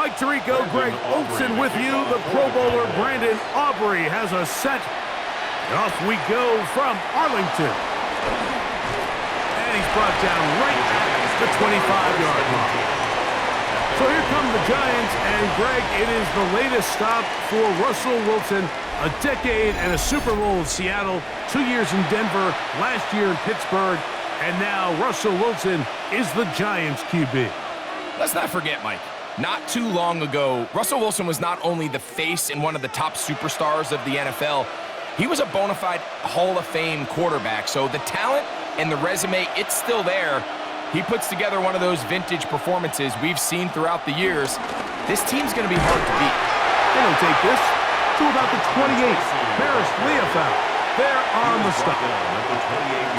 Mike Tirico, Greg Olson with you. The Pro Bowler Brandon Aubrey has a set. And off we go from Arlington. And he's brought down right at the 25-yard line. So here come the Giants, and Greg, it is the latest stop for Russell Wilson. A decade and a Super Bowl in Seattle, 2 years in Denver, last year in Pittsburgh, and now Russell Wilson is the Giants QB. Let's not forget, Mike, not too long ago, Russell Wilson was not only the face and one of the top superstars of the NFL, he was a bona fide Hall of Fame quarterback. So the talent and the resume, it's still there. He puts together one of those vintage performances we've seen throughout the years. This team's going to be hard to beat. They don't take this to about the 28th. Ferris Leofau. They're on the stop.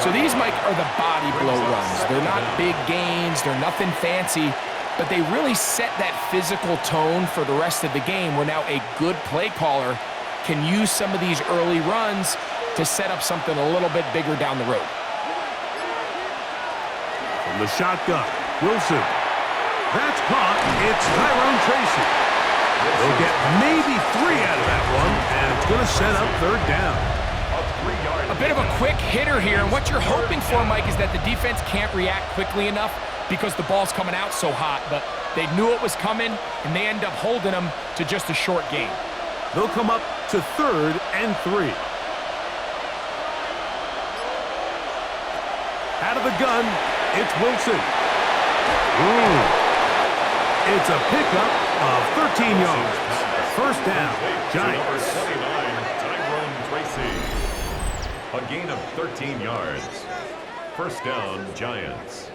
So these, Mike, are the body blow runs. They're not big gains. They're nothing fancy. But they really set that physical tone for the rest of the game where now a good play caller can use some of these early runs to set up something a little bit bigger down the road. From the shotgun, Wilson. That's caught. It's Tyrone Tracy. They'll get maybe 3 out of that one, and it's going to set up third down. A bit of a quick hitter here, and what you're hoping for, Mike, is that the defense can't react quickly enough because the ball's coming out so hot, but they knew it was coming, and they end up holding them to just a short gain. They'll come up to 3rd and 3. Out of the gun, it's Wilson. It's a pickup of 13 yards. First down, Giants. 29, Tyrone Tracy. A gain of 13 yards. First down, Giants.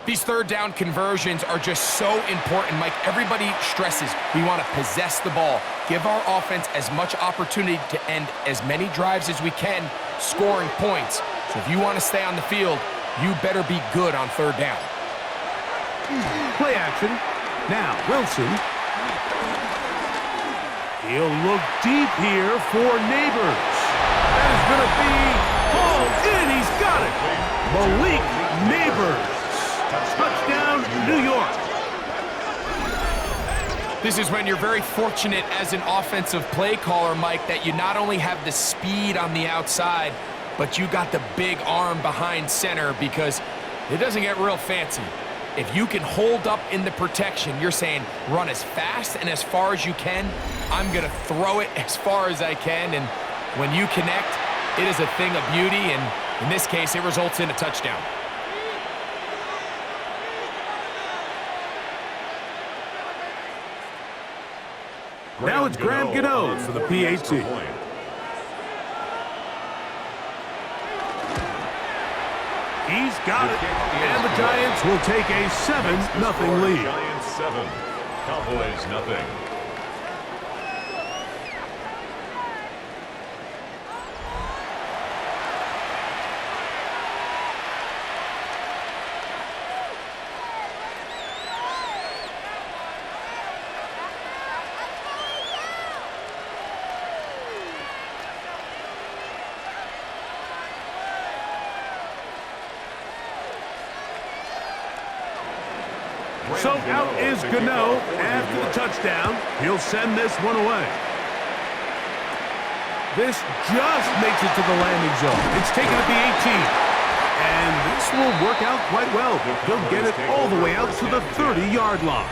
These third down conversions are just so important, Mike. Everybody stresses we want to possess the ball, give our offense as much opportunity to end as many drives as we can, scoring points. So if you want to stay on the field, you better be good on third down. Play action. Now, Wilson. He'll look deep here for Neighbors. That is going to be hauled in. He's got it. Malik Neighbors. Touchdown, New York. This is when you're very fortunate as an offensive play caller, Mike, that you not only have the speed on the outside, but you got the big arm behind center, because it doesn't get real fancy. If you can hold up in the protection, you're saying run as fast and as far as you can. I'm going to throw it as far as I can, and when you connect, it is a thing of beauty, and in this case, it results in a touchdown. Now it's Graham Gano for the PAT. He's got it, and the Giants will take a 7-0 lead. Giants 7, Cowboys nothing. So out is Gano after the touchdown. He'll send this one away. This just makes it to the landing zone. It's taken at the 18. And this will work out quite well. They'll get it all the way out to the 30-yard line.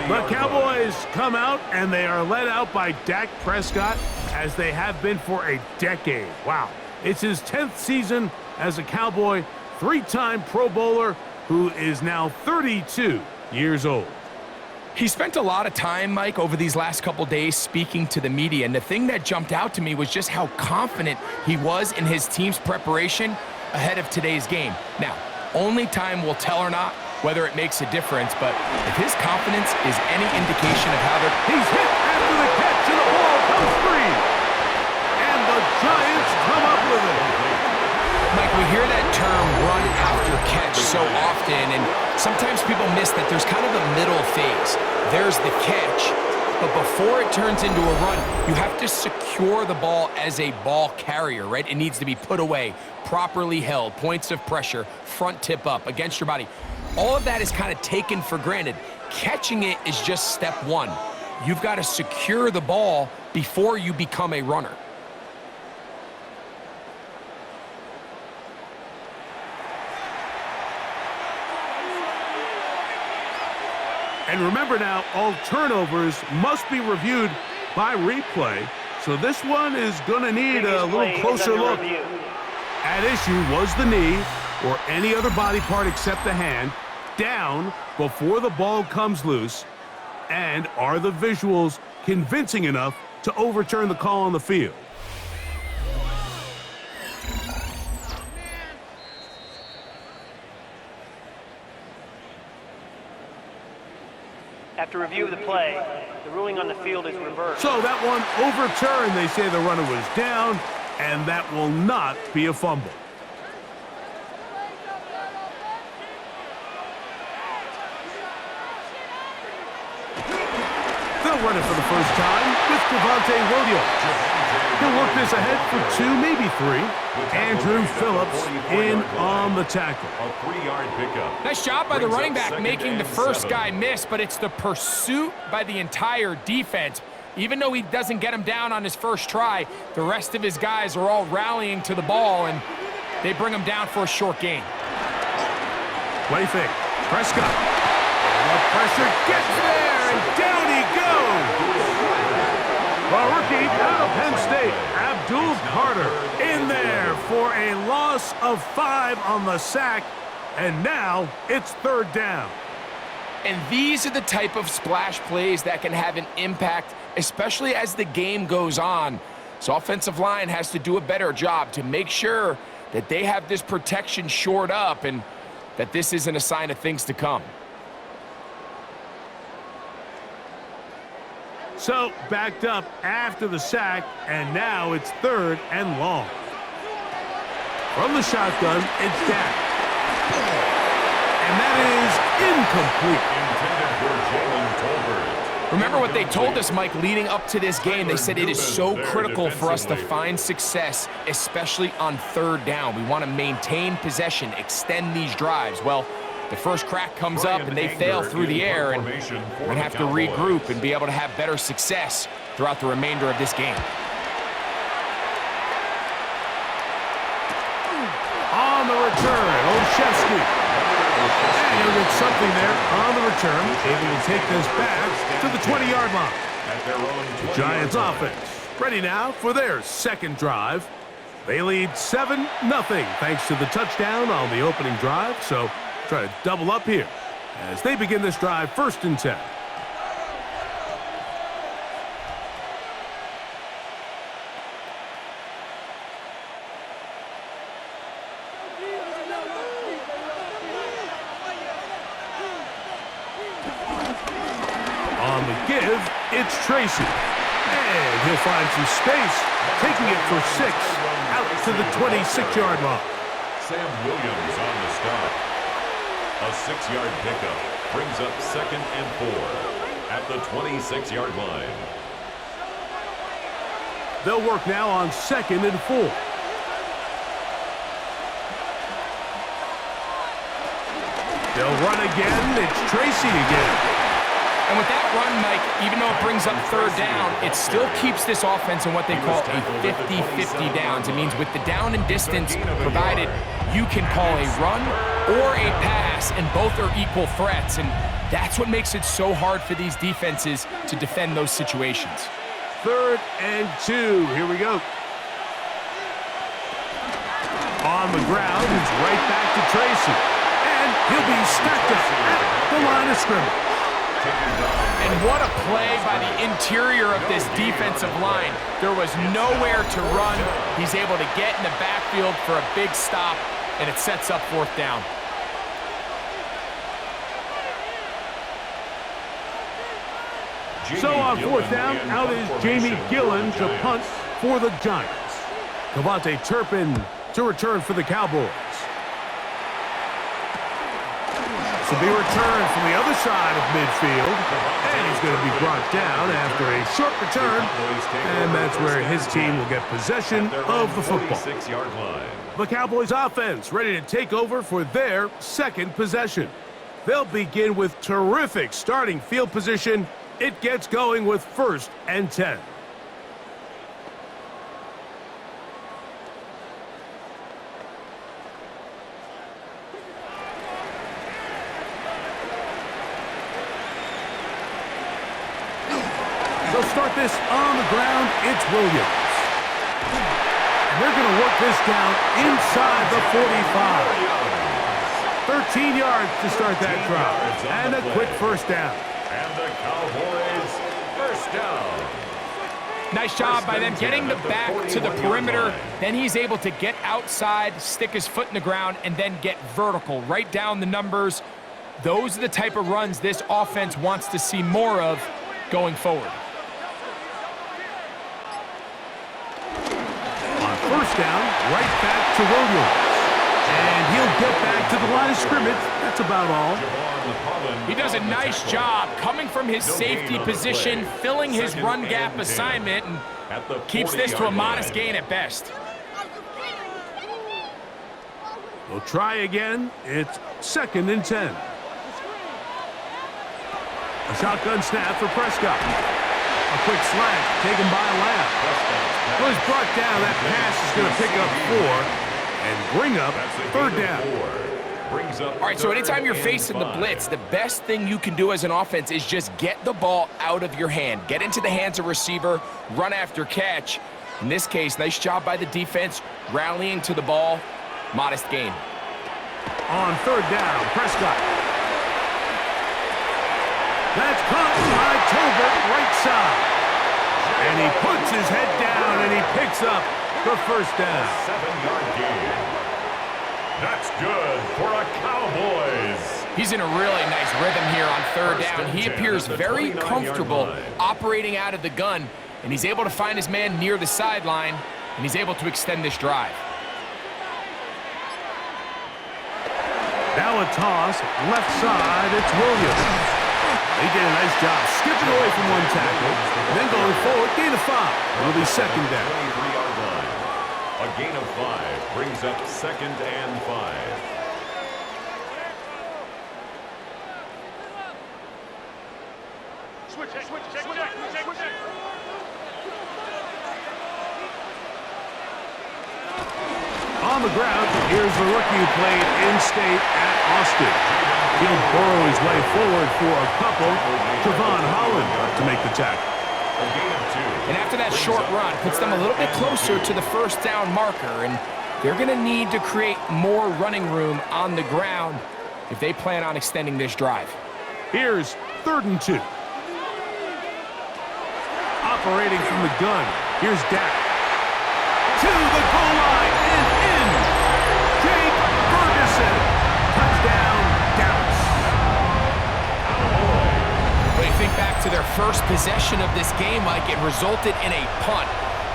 The Cowboys come out, and they are led out by Dak Prescott, as they have been for a decade. Wow. It's his 10th season as a Cowboy, 3-time Pro Bowler, who is now 32 years old. He spent a lot of time, Mike, over these last couple days speaking to the media, and the thing that jumped out to me was just how confident he was in his team's preparation ahead of today's game. Now, only time will tell or not whether it makes a difference, but if his confidence is any indication of how they're... He's hit after the catch, and the ball comes free. And the Giants come up with it. Mike, we hear that term run after catch so often, and sometimes people miss that there's kind of a middle phase. There's the catch, but before it turns into a run, you have to secure the ball as a ball carrier, right? It needs to be put away, properly held, points of pressure, front tip up against your body. All of that is kind of taken for granted. Catching it is just step one. You've got to secure the ball before you become a runner. And remember now, all turnovers must be reviewed by replay. So this one is going to need a little closer look. At issue was the knee or any other body part except the hand down before the ball comes loose. And are the visuals convincing enough to overturn the call on the field? After review of the play, the ruling on the field is reversed. So that one overturned. They say the runner was down, and that will not be a fumble. They'll run it for the first time with Javonte Williams. He'll work this ahead for 2, maybe 3. Andrew Phillips in on the tackle. A 3-yard pickup. Nice job by the running back making the first guy miss, but it's the pursuit by the entire defense. Even though he doesn't get him down on his first try, the rest of his guys are all rallying to the ball, and they bring him down for a short gain. Play fake. Prescott. The pressure gets there, and down he goes. A rookie out of Penn State, Abdul Carter, in there for a loss of 5 on the sack, and now it's 3rd down. And these are the type of splash plays that can have an impact, especially as the game goes on. So offensive line has to do a better job to make sure that they have this protection shored up and that this isn't a sign of things to come. So, backed up after the sack, and now it's 3rd and long. From the shotgun, it's Dak. And that is incomplete. Remember what they told us, Mike, leading up to this game. They said it is so critical for us to find success, especially on 3rd down. We want to maintain possession, extend these drives. Well, the first crack comes up and they fail through the air, and we're going to have to regroup and be able to have better success throughout the remainder of this game. On the return, Olszewski. And he'll get something there on the return, able to take this back to the 20-yard line. The Giants offense ready now for their 2nd drive. They lead 7-0 thanks to the touchdown on the opening drive, so try to double up here as they begin this drive 1st and 10. On the give, it's Tracy. And he'll find some space, taking it for 6 out to the 26-yard line. Sam Williams on the stop. A 6-yard pickup brings up 2nd and 4 at the 26-yard line. They'll work now on 2nd and 4. They'll run again. It's Tracy again. And with that run, Mike, even though it brings up 3rd down, it still keeps this offense in what they call a 50-50 downs. It means with the down and distance provided, you can call a run or a pass, and both are equal threats. And that's what makes it so hard for these defenses to defend those situations. 3rd and 2. Here we go. On the ground, he's right back to Tracy. And he'll be stacked up at the line of scrimmage. And what a play by the interior of this defensive line. There was nowhere to run. He's able to get in the backfield for a big stop, and it sets up 4th down. So on 4th down, out is Jamie Gillen to punt for the Giants. Cavante Turpin to return for the Cowboys. This will be returned from the other side of midfield. And he's going to be brought down after a short return. And that's where his team will get possession of the football. The Cowboys offense ready to take over for their second possession. They'll begin with terrific starting field position. It gets going with 1st and 10. They'll start this on the ground. It's Williams. And they're going to work this down inside the 45. 13 yards to start that drive. And a quick first down. And the Cowboys first down. Nice job by them getting the back to the perimeter. Then he's able to get outside, stick his foot in the ground, and then get vertical. Right down the numbers. Those are the type of runs this offense wants to see more of going forward. On first down, right back to Williams. And he'll get back to the line of scrimmage. That's about all. He does a nice job coming from his safety position, filling his run gap assignment, and keeps this to a modest gain at best. We'll try again. It's 2nd and 10. A shotgun snap for Prescott. A quick slant taken by Lamb. Well, he's brought down. That pass is going to pick up 4 and bring up 3rd down. All right, so anytime you're facing the blitz, the best thing you can do as an offense is just get the ball out of your hand. Get into the hands of receiver, run after catch. In this case, nice job by the defense, rallying to the ball. Modest gain. On 3rd down, Prescott. That's caught by Tolbert, right side. And he puts his head down and he picks up the first down. 7-yard gain. That's good for a Cowboys. He's in a really nice rhythm here on 3rd down. He appears very comfortable operating out of the gun, and he's able to find his man near the sideline, and he's able to extend this drive. Now a toss, left side, it's Williams. He did a nice job skipping away from one tackle, then going forward, gain of 5. It'll be 2nd down. 23-yard line. A gain of 5 brings up 2nd and 5. On the ground, here's the rookie who played in-state at Austin. He'll burrow his way forward for a couple. Javon Holland to make the tackle. And after that short run, puts them a little bit closer to the first down marker, and they're going to need to create more running room on the ground if they plan on extending this drive. Here's 3rd and 2. Operating from the gun, here's Dak. To the goal line and in. Jake Ferguson. Touchdown, Dallas. When you think back to their first possession of this game, Mike, it resulted in a punt.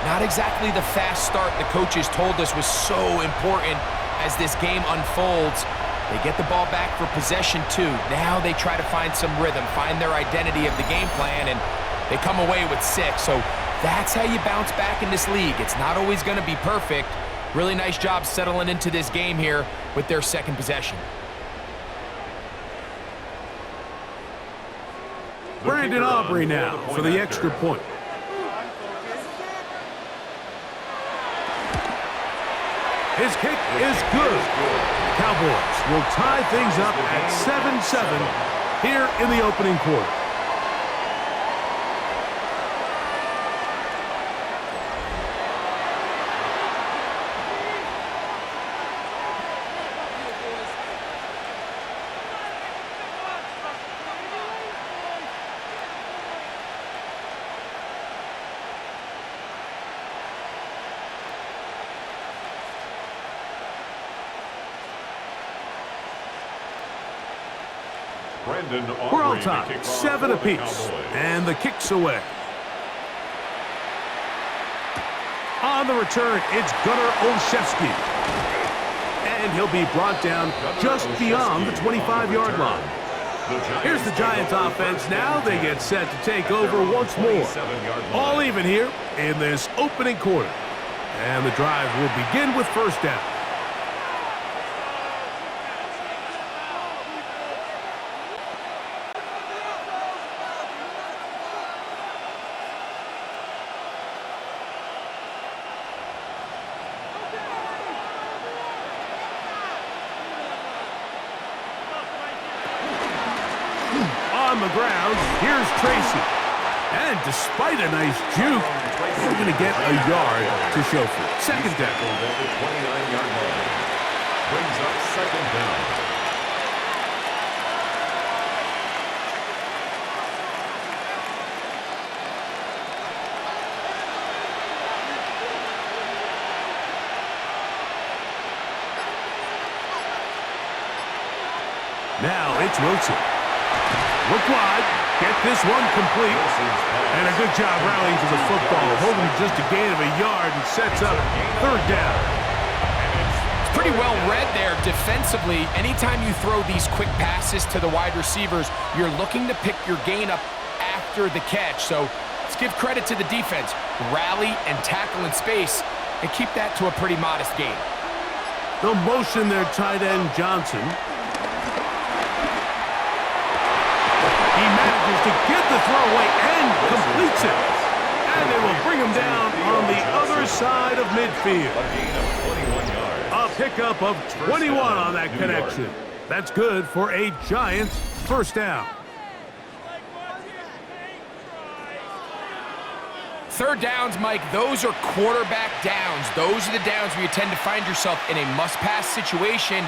Not exactly the fast start the coaches told us was so important as this game unfolds. They get the ball back for possession 2. Now they try to find some rhythm, find their identity of the game plan, and they come away with 6. So that's how you bounce back in this league. It's not always going to be perfect. Really nice job settling into this game here with their 2nd possession. Brandon Aubrey now for the extra point. His kick is good. Cowboys will tie things up at 7-7 here in the opening quarter. We're all tied, 7 apiece, and the kick's away. On the return, it's Gunnar Olszewski. And and he'll be brought down just beyond the 25-yard line. Here's the Giants offense now. They get set to take over once more. All even here in this opening quarter. And the drive will begin with first down. On the ground, here's Tracy. And despite a nice juke, we're going to get a yard to show for it. Second down. At the 29-yard line. Brings up second down. Now it's Wilson. Look wide, get this one complete, and a good job rallying to the football, holding just a gain of a yard and sets up third down. It's pretty well read there defensively. Anytime you throw these quick passes to the wide receivers, you're looking to pick your gain up after the catch. So let's give credit to the defense. Rally and tackle in space and keep that to a pretty modest gain. They'll motion their tight end Johnson. He manages to get the throw away and completes it. And they will bring him down on the other side of midfield. A gain of 21 yards. A pickup of 21 on that connection. That's good for a Giants first down. Third downs, Mike, those are quarterback downs. Those are the downs where you tend to find yourself in a must-pass situation,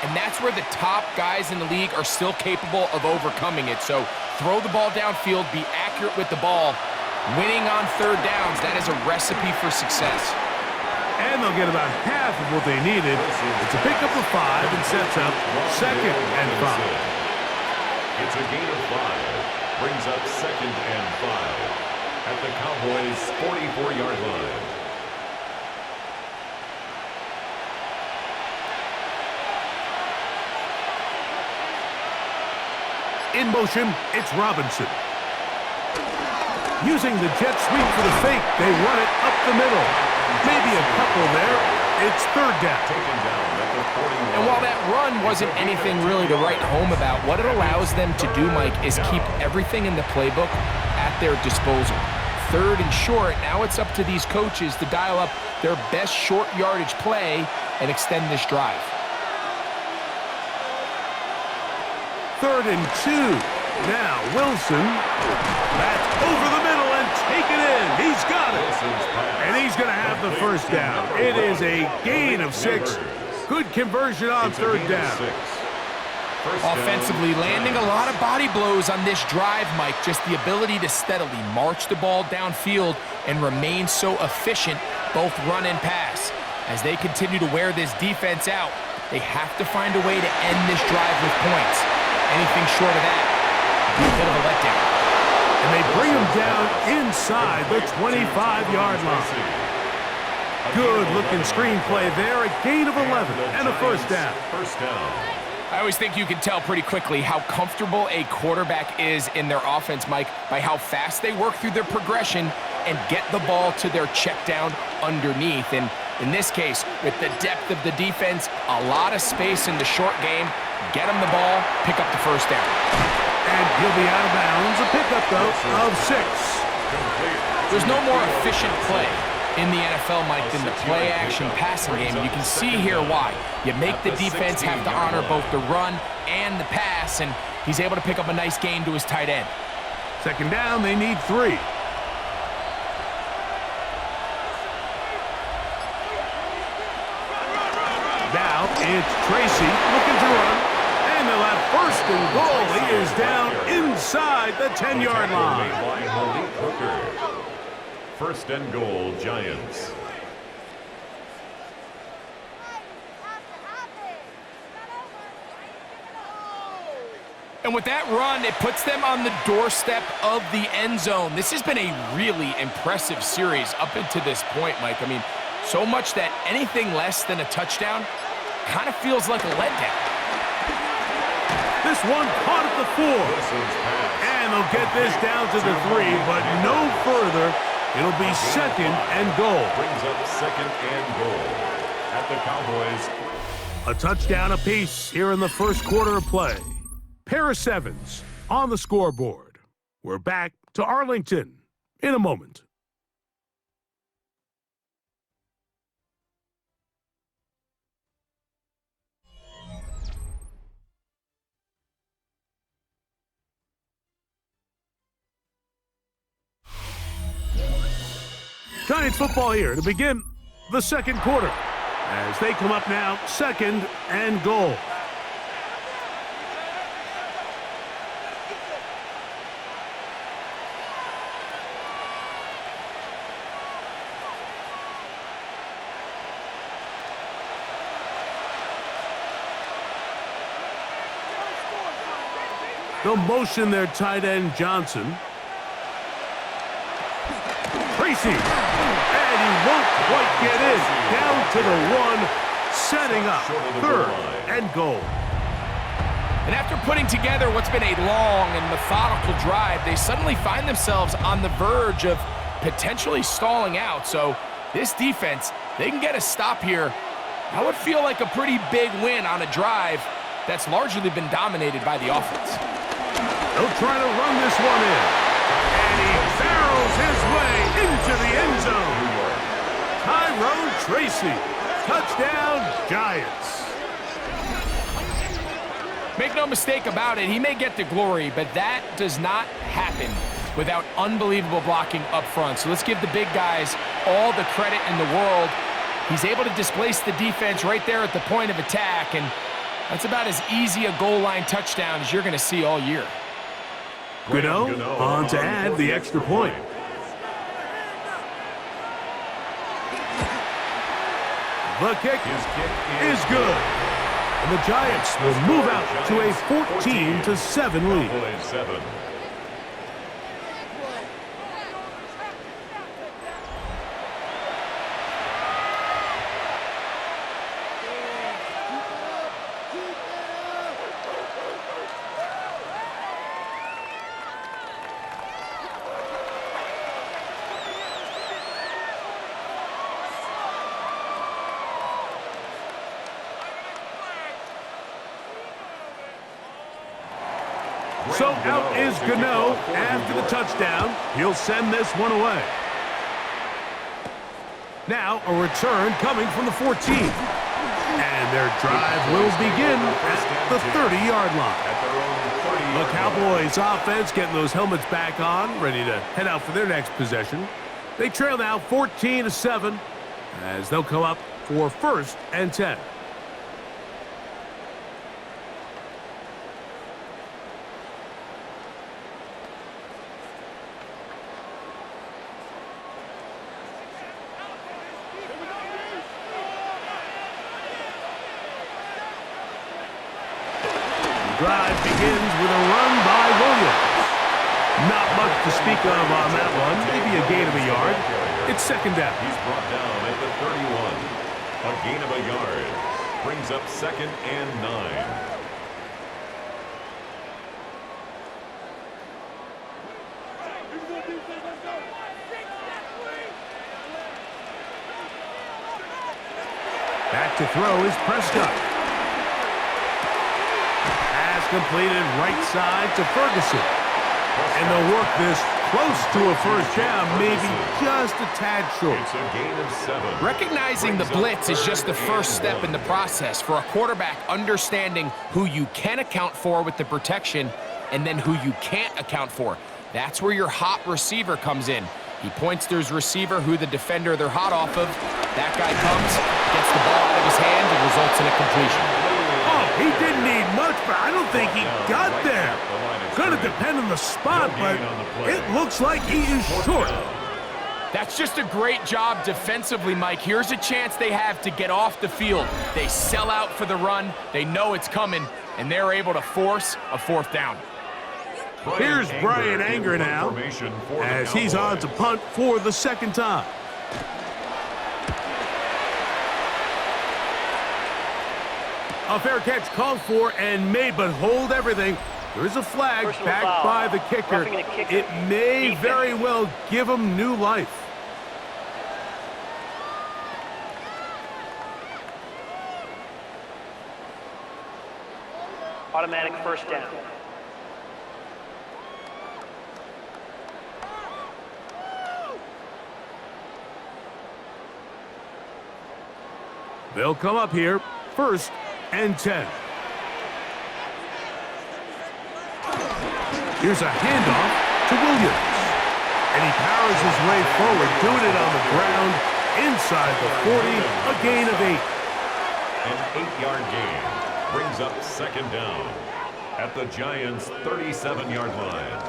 and that's where the top guys in the league are still capable of overcoming it. So throw the ball downfield, be accurate with the ball. Winning on third downs, that is a recipe for success. And they'll get about half of what they needed. It's a pickup of 5 and sets up second and 5. It's a gain of 5. Brings up second and 5 at the Cowboys' 44-yard line. In motion, it's Robinson. Using the jet sweep for the fake, they run it up the middle. Maybe a couple there. It's third down. Taken down at the 41. And while that run wasn't anything really to write home about, what it allows them to do, Mike, is keep everything in the playbook at their disposal. Third and short, now it's up to these coaches to dial up their best short yardage play and extend this drive. Third and 2. Now Wilson. That's over the middle and taken in. He's got it. And he's going to have the first down. It is a gain of 6. Good conversion on third down. Offensively, landing a lot of body blows on this drive, Mike. Just the ability to steadily march the ball downfield and remain so efficient, both run and pass. As they continue to wear this defense out, they have to find a way to end this drive with points. Anything short of that would be a bit of a letdown. And they bring him down inside the 25-yard line. Good-looking screenplay there, a gain of 11 and a first down. I always think you can tell pretty quickly how comfortable a quarterback is in their offense, Mike, by how fast they work through their progression and get the ball to their check down underneath. And in this case, with the depth of the defense, a lot of space in the short game, get them the ball, pick up the first down. And he'll be out of bounds. A pickup, though, of 6. There's no more efficient play in the NFL, Mike, than the play-action passing game. You can see here why. You make the defense have to honor both the run and the pass, and he's able to pick up a nice gain to his tight end. Second down, they need 3. Now it's Tracy looking to run, and they'll have first and goal. He is down inside the 10-yard line. First and goal, Giants. And with that run, it puts them on the doorstep of the end zone. This has been a really impressive series up until this point, Mike. I mean, so much that anything less than a touchdown kind of feels like a letdown. This one caught at the 4. And they'll get this down to the 3, but no further. It'll be second and goal. Brings up second and goal at the Cowboys. A touchdown apiece here in the first quarter of play. Pair of 7s on the scoreboard. We're back to Arlington in a moment. Giants football here to begin the second quarter as they come up now, second and goal. They'll motion their tight end Johnson. Tracy, and he won't quite get in. Down to the 1, setting up third and goal. And after putting together what's been a long and methodical drive, they suddenly find themselves on the verge of potentially stalling out. So this defense, they can get a stop here. That would feel like a pretty big win on a drive that's largely been dominated by the offense. They'll try to run this one in. And he barrels his way into the end zone. Tyrone Tracy. Touchdown, Giants. Make no mistake about it, he may get the glory, but that does not happen without unbelievable blocking up front. So let's give the big guys all the credit in the world. He's able to displace the defense right there at the point of attack, and that's about as easy a goal line touchdown as you're going to see all year. Gano on to add the extra point. The kick is good. And the Giants will move out to a 14-7 lead. So out is Gano after the touchdown. He'll send this one away. Now a return coming from the 14. And their drive will begin at the 30-yard line. The Cowboys offense getting those helmets back on, ready to head out for their next possession. They trail now 14-7 as they'll come up for 1st and 10. Drive begins with a run by Williams. Not much to speak of on that one. Maybe a gain of a yard. It's second down. He's brought down at the 31. A gain of a yard. Brings up 2nd and 9. Back to throw is Prescott. Completed right side to Ferguson. And they'll work this close to a first down, maybe just a tad short. It's a gain of 7. Recognizing the blitz is just the first step in the process for a quarterback understanding who you can account for with the protection and then who you can't account for. That's where your hot receiver comes in. He points to his receiver, who the defender they're hot off of. That guy comes, gets the ball out of his hand, and results in a completion. He didn't need much, but I don't think he got there. Going to depend on the spot, but it looks like he is short. That's just a great job defensively, Mike. Here's a chance they have to get off the field. They sell out for the run. They know it's coming, and they're able to force a 4th down. Here's Brian Anger now as he's on to punt for the 2nd time. A fair catch called for and made, but hold everything. There is a flag Personal back foul. by the kicker. Roughing the kicker. It may Defense. very well give him new life. Automatic first down. They'll come up here, 1st and 10. Here's a handoff to Williams. And he powers his way forward, doing it on the ground, inside the 40, a gain of 8. An 8-yard gain brings up 2nd down at the Giants' 37-yard line.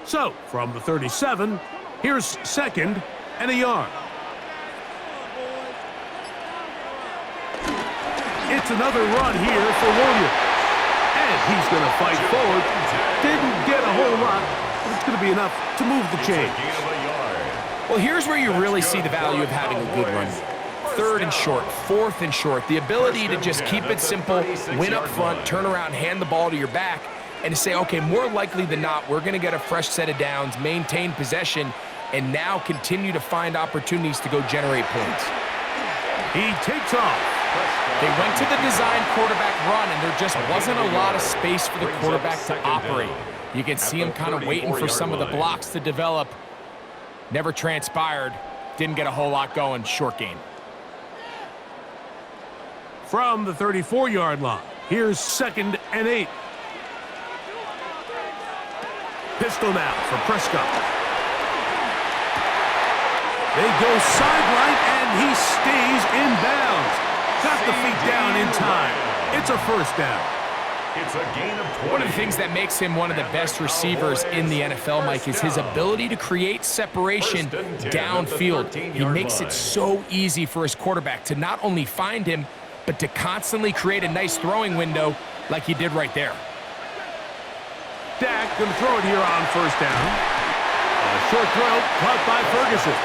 So, from the 37, here's 2nd and a yard. It's another run here for Williams. And he's going to fight forward. Didn't get a whole lot, but it's going to be enough to move the chains. Well, here's where you really see the value of having a good run. 3rd and short, 4th and short. The ability to just keep it simple, win up front, turn around, hand the ball to your back, and to say, okay, more likely than not, we're going to get a fresh set of downs, maintain possession, and now continue to find opportunities to go generate points. He takes off. They went to the design quarterback run, and there just wasn't a lot of space for the quarterback to operate. You can see him kind of waiting for some of the blocks to develop. Never transpired. Didn't get a whole lot going. Short gain. From the 34-yard line, here's 2nd and 8. Pistol now for Prescott. They go sideline, and he stays in bounds. Got the feet down in time. It's a 1st down. It's a gain of 20. One of the things that makes him one of the best receivers in the NFL, Mike, is his ability to create separation downfield. He makes it so easy for his quarterback to not only find him, but to constantly create a nice throwing window like he did right there. Dak going to throw it here on 1st down. A short throw caught by Ferguson.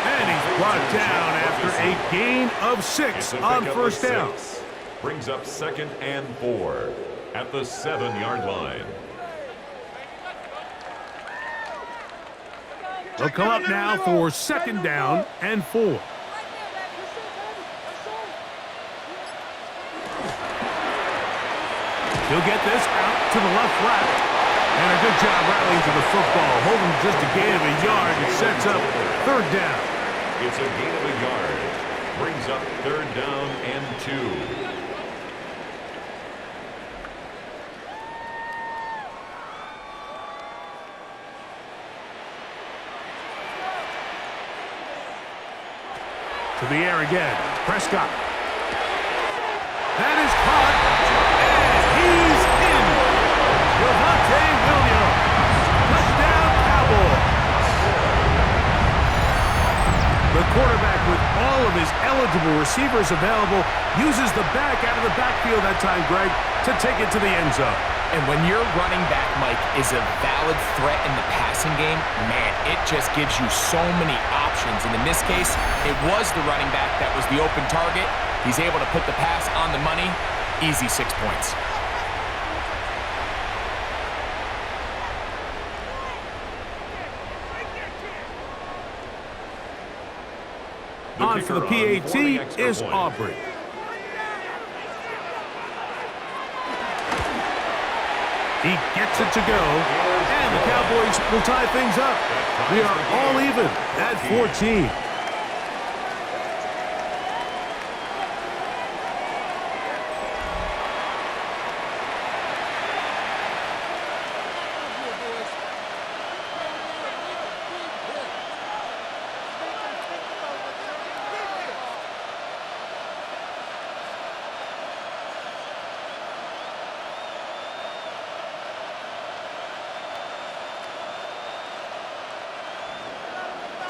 And he's brought down after a gain of 6 on 1st down. Brings up 2nd and 4 at the 7-yard line. They'll come up now for 2nd down and 4. He'll get this out to the left flat. And a good job rallying to the football. Holding just a gain of a yard. It sets up 3rd down. It's a gain of a yard. Brings up 3rd down and 2. To the air again. Prescott. That is caught. And he's in. Javonte Williams. Touchdown, Cowboys. The quarterback, with all of his eligible receivers available, uses the back out of the backfield that time, Greg, to take it to the end zone. And when your running back, Mike, is a valid threat in the passing game, man, it just gives you so many options. And in this case, it was the running back that was the open target. He's able to put the pass on the money. Easy 6 points. On for the PAT is Aubrey. He gets it to go, and the Cowboys will tie things up. We are all even at 14.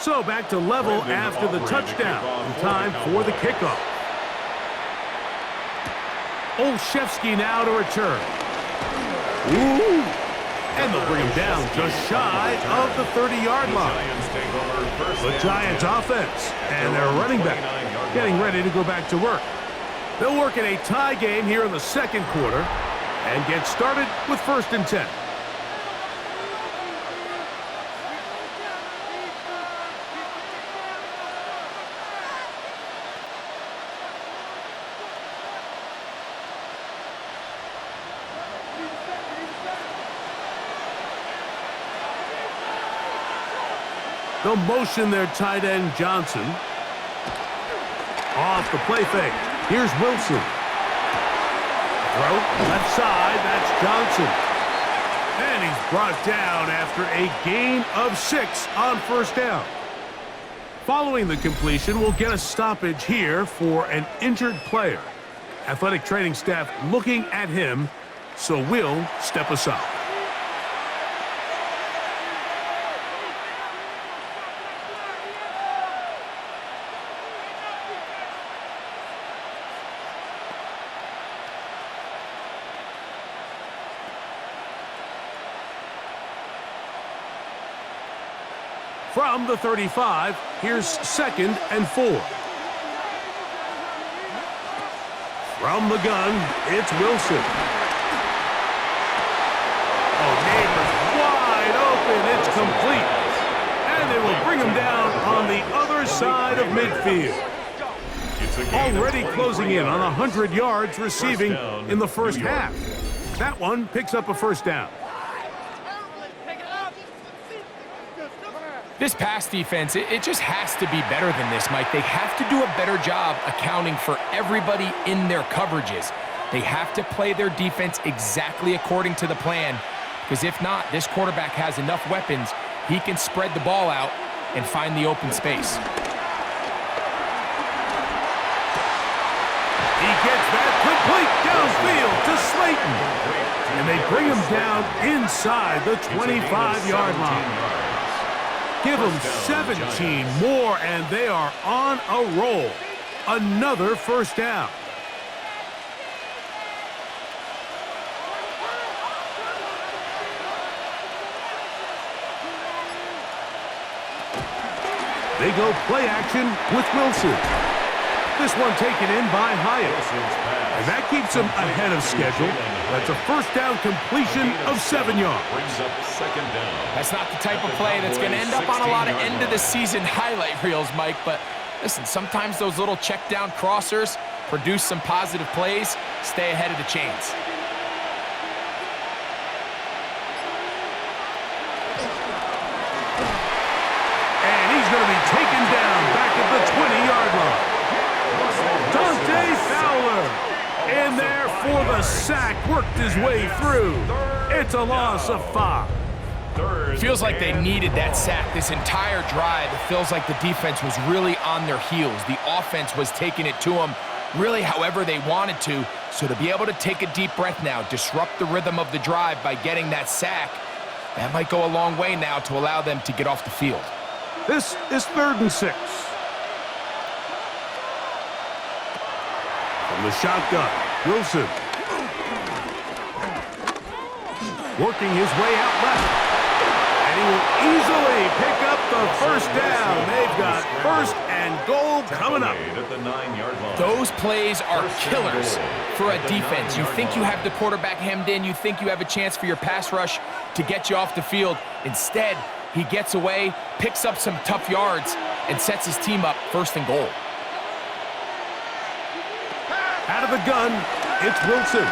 So back to level after the touchdown. Time for the kickoff. Olszewski now to return. Ooh! And they'll bring him down just shy of the 30-yard line. The Giants offense And their running back getting ready to go back to work. They'll work in a tie game here in the second quarter and get started with 1st and 10. They'll motion their tight end, Johnson. Off the play fake. Here's Wilson. Throw, left side, that's Johnson. And he's brought down after a gain of 6 on 1st down. Following the completion, we'll get a stoppage here for an injured player. Athletic training staff looking at him, so we'll step aside. From the 35, here's 2nd and 4. From the gun, it's Wilson. Oh, Neighbors wide open. It's complete. And they will bring him down on the other side of midfield. Already closing in on 100 yards receiving in the first half. That one picks up a 1st down. This pass defense, it just has to be better than this, Mike. They have to do a better job accounting for everybody in their coverages. They have to play their defense exactly according to the plan, because if not, this quarterback has enough weapons, he can spread the ball out and find the open space. He gets that complete downfield to Slayton. And they bring him down inside the 25-yard line. Give them 17 more, and they are on a roll. Another 1st down. They go play action with Wilson. This one taken in by Hyatt. And that keeps them ahead of schedule. That's a 1st down completion of 7 yards. That's not the type of play that's going to end up on a lot of end-of-the-season highlight reels, Mike. But listen, sometimes those little check-down crossers produce some positive plays. Stay ahead of the chains. And he's going to be taken down back at the 20-yard line. Dante Fowler in there for the sack, worked his way through. It's a loss of 5. Feels like they needed that sack this entire drive. It feels like the defense was really on their heels. The offense was taking it to them really however they wanted to. So to be able to take a deep breath now, disrupt the rhythm of the drive by getting that sack, that might go a long way now to allow them to get off the field. This is 3rd and 6. From the shotgun, Wilson. Working his way out left. And he will easily pick up the 1st down. They've got 1st and goal coming up. Those plays are killers for a defense. You think you have the quarterback hemmed in. You think you have a chance for your pass rush to get you off the field. Instead, he gets away, picks up some tough yards, and sets his team up 1st and goal. Out of the gun, it's Wilson.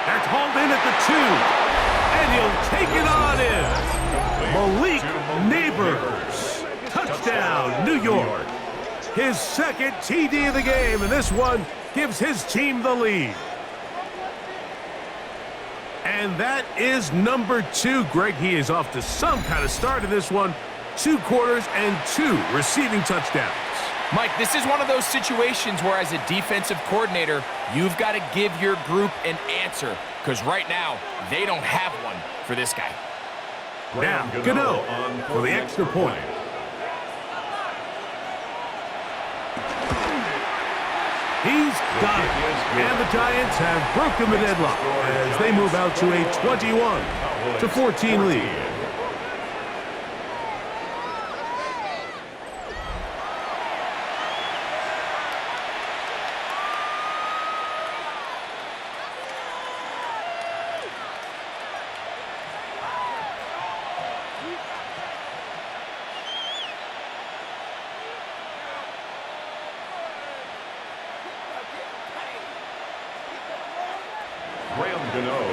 That's hauled in at the 2. And he'll take it on in. Malik Neighbors. Touchdown, New York. His 2nd TD of the game, and this one gives his team the lead. And that is number 2. Greg, he is off to some kind of start in this one. 2 quarters and 2 receiving touchdowns. Mike, this is one of those situations where as a defensive coordinator, you've got to give your group an answer, because right now, they don't have one for this guy. Now, Gano for the extra point. He's got it. And the Giants have broken the deadlock as they move out to a 21-14 lead.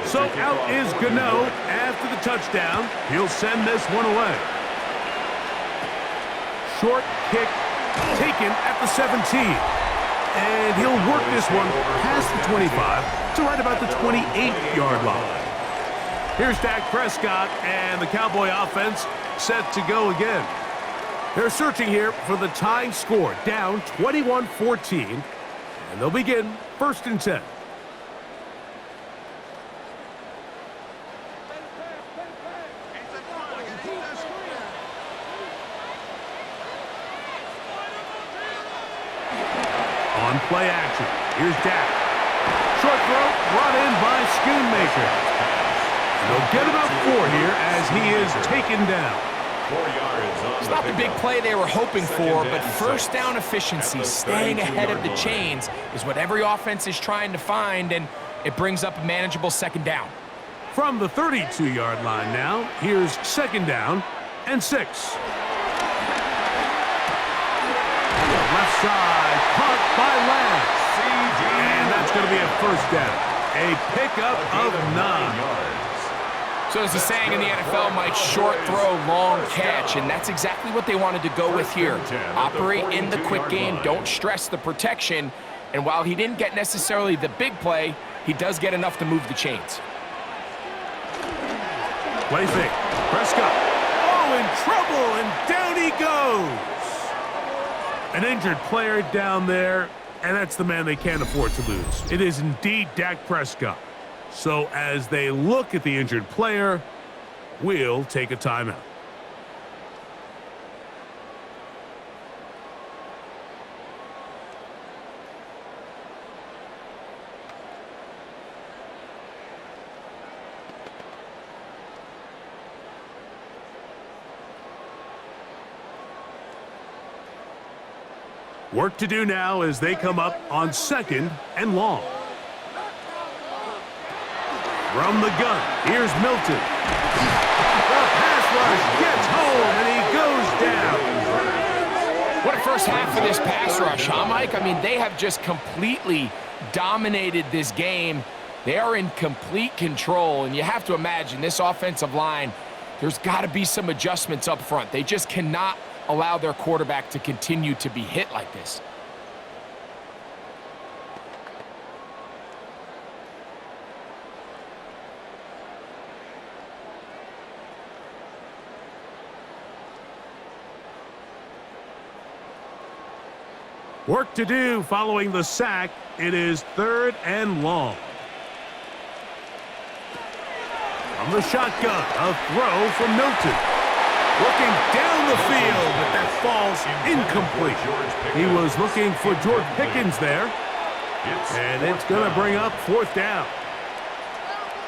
So out is Gano after the touchdown. He'll send this one away. Short kick taken at the 17. And he'll work this one past the 25 to right about the 28-yard line. Here's Dak Prescott and the Cowboy offense set to go again. They're searching here for the tying score, down 21-14, and they'll begin 1st and 10. On play action, here's Dak. Short throw brought in by Schoonmaker. They'll get about 4 here as he is taken down. 4 yards. It's not the big play they were hoping for, but first down efficiency, staying ahead of the chains, is what every offense is trying to find, and it brings up a manageable 2nd down. From the 32-yard line now, here's 2nd down and 6. Left side, caught by Lance. And that's going to be a 1st down. A pickup of 9. So there's a saying in the NFL, Mike, short throw, long catch, and that's exactly what they wanted to go with here. Operate in the quick game, don't stress the protection, and while he didn't get necessarily the big play, he does get enough to move the chains. Play fake. Prescott. Oh, in trouble, and down he goes. An injured player down there, and that's the man they can't afford to lose. It is indeed Dak Prescott. So as they look at the injured player, we'll take a timeout. Work to do now as they come up on 2nd and long. From the gun, here's Milton. The pass rush gets home, and he goes down. What a first half for this pass rush, huh, Mike? I mean, they have just completely dominated this game. They are in complete control, and you have to imagine this offensive line, there's got to be some adjustments up front. They just cannot allow their quarterback to continue to be hit like this. Work to do following the sack. It is 3rd and long. From the shotgun, a throw from Milton. Looking down the field, but that falls incomplete. He was looking for George Pickens there. And it's going to bring up 4th down.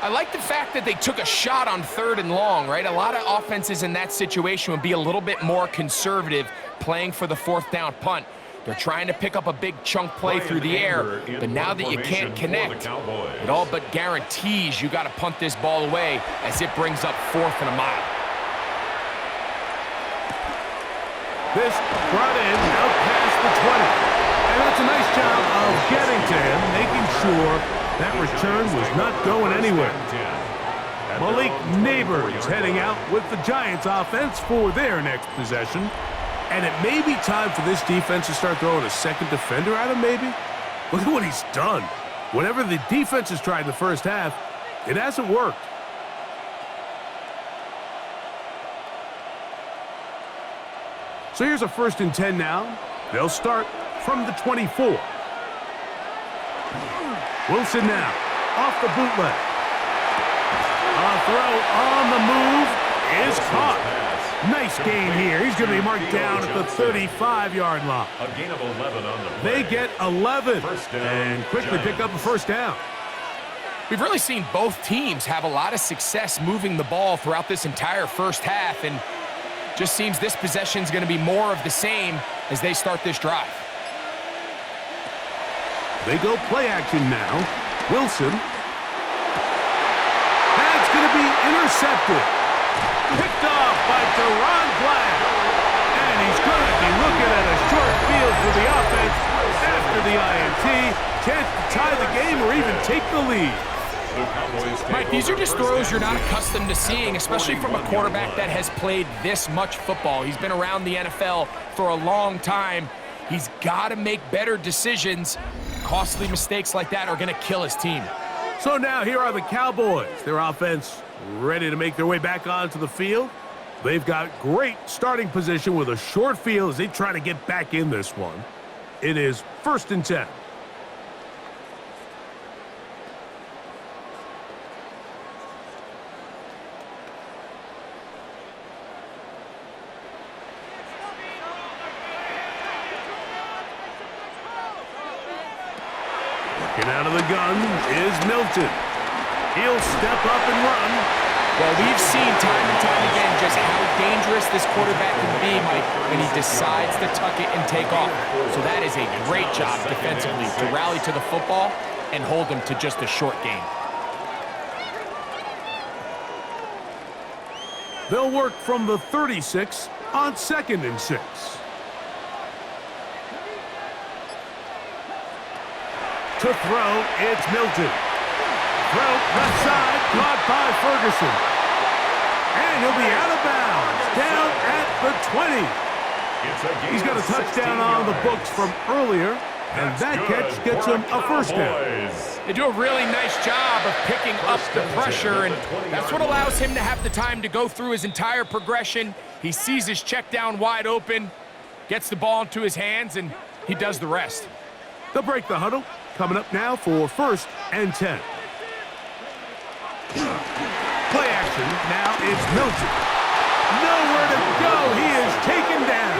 I like the fact that they took a shot on 3rd and long, right? A lot of offenses in that situation would be a little bit more conservative playing for the 4th down punt. They're trying to pick up a big chunk play through the air, but now that you can't connect, it all but guarantees you got to punt this ball away as it brings up 4th and a mile. This brought in out past the 20. And that's a nice job of getting to him, making sure that return was not going anywhere. Malik Neighbors heading out with the Giants offense for their next possession. And it may be time for this defense to start throwing a 2nd defender at him, maybe. Look at what he's done. Whatever the defense has tried in the first half, it hasn't worked. So here's a 1st and 10 now. They'll start from the 24. Wilson now, off the bootleg. A throw on the move is caught. Nice gain here. He's going to be marked down at the 35-yard line. A gain of 11 on the play. They get 11 and quickly pick up a 1st down. We've really seen both teams have a lot of success moving the ball throughout this entire first half, and just seems this possession is going to be more of the same as they start this drive. They go play action now. Wilson. That's going to be intercepted. Picked off by Deron Black. And he's going to be looking at a short field for the offense after the INT. Chance to tie the game or even take the lead. Mike, these are just throws you're not accustomed to seeing, especially from a quarterback that has played this much football. He's been around the NFL for a long time. He's got to make better decisions. Costly mistakes like that are going to kill his team. So now here are the Cowboys. Their offense ready to make their way back onto the field. They've got great starting position with a short field as they try to get back in this one. It is 1st and 10. Working out of the gun is Milton. He'll step up and run. Well, we've seen time and time again just how dangerous this quarterback can be, Mike, when he decides to tuck it and take off. So that is a great job defensively to rally to the football and hold him to just a short gain. They'll work from the 36 on 2nd and 6. To throw, it's Milton. Throw, left side, caught by Ferguson. And he'll be out of bounds, down at the 20. He's got a touchdown on the books from earlier, and that catch gets him a 1st down. They do a really nice job of picking up the pressure, and that's what allows him to have the time to go through his entire progression. He sees his check down wide open, gets the ball into his hands, and he does the rest. They'll break the huddle. Coming up now for 1st and 10. Play action. Now it's Milton. Nowhere to go. He is taken down.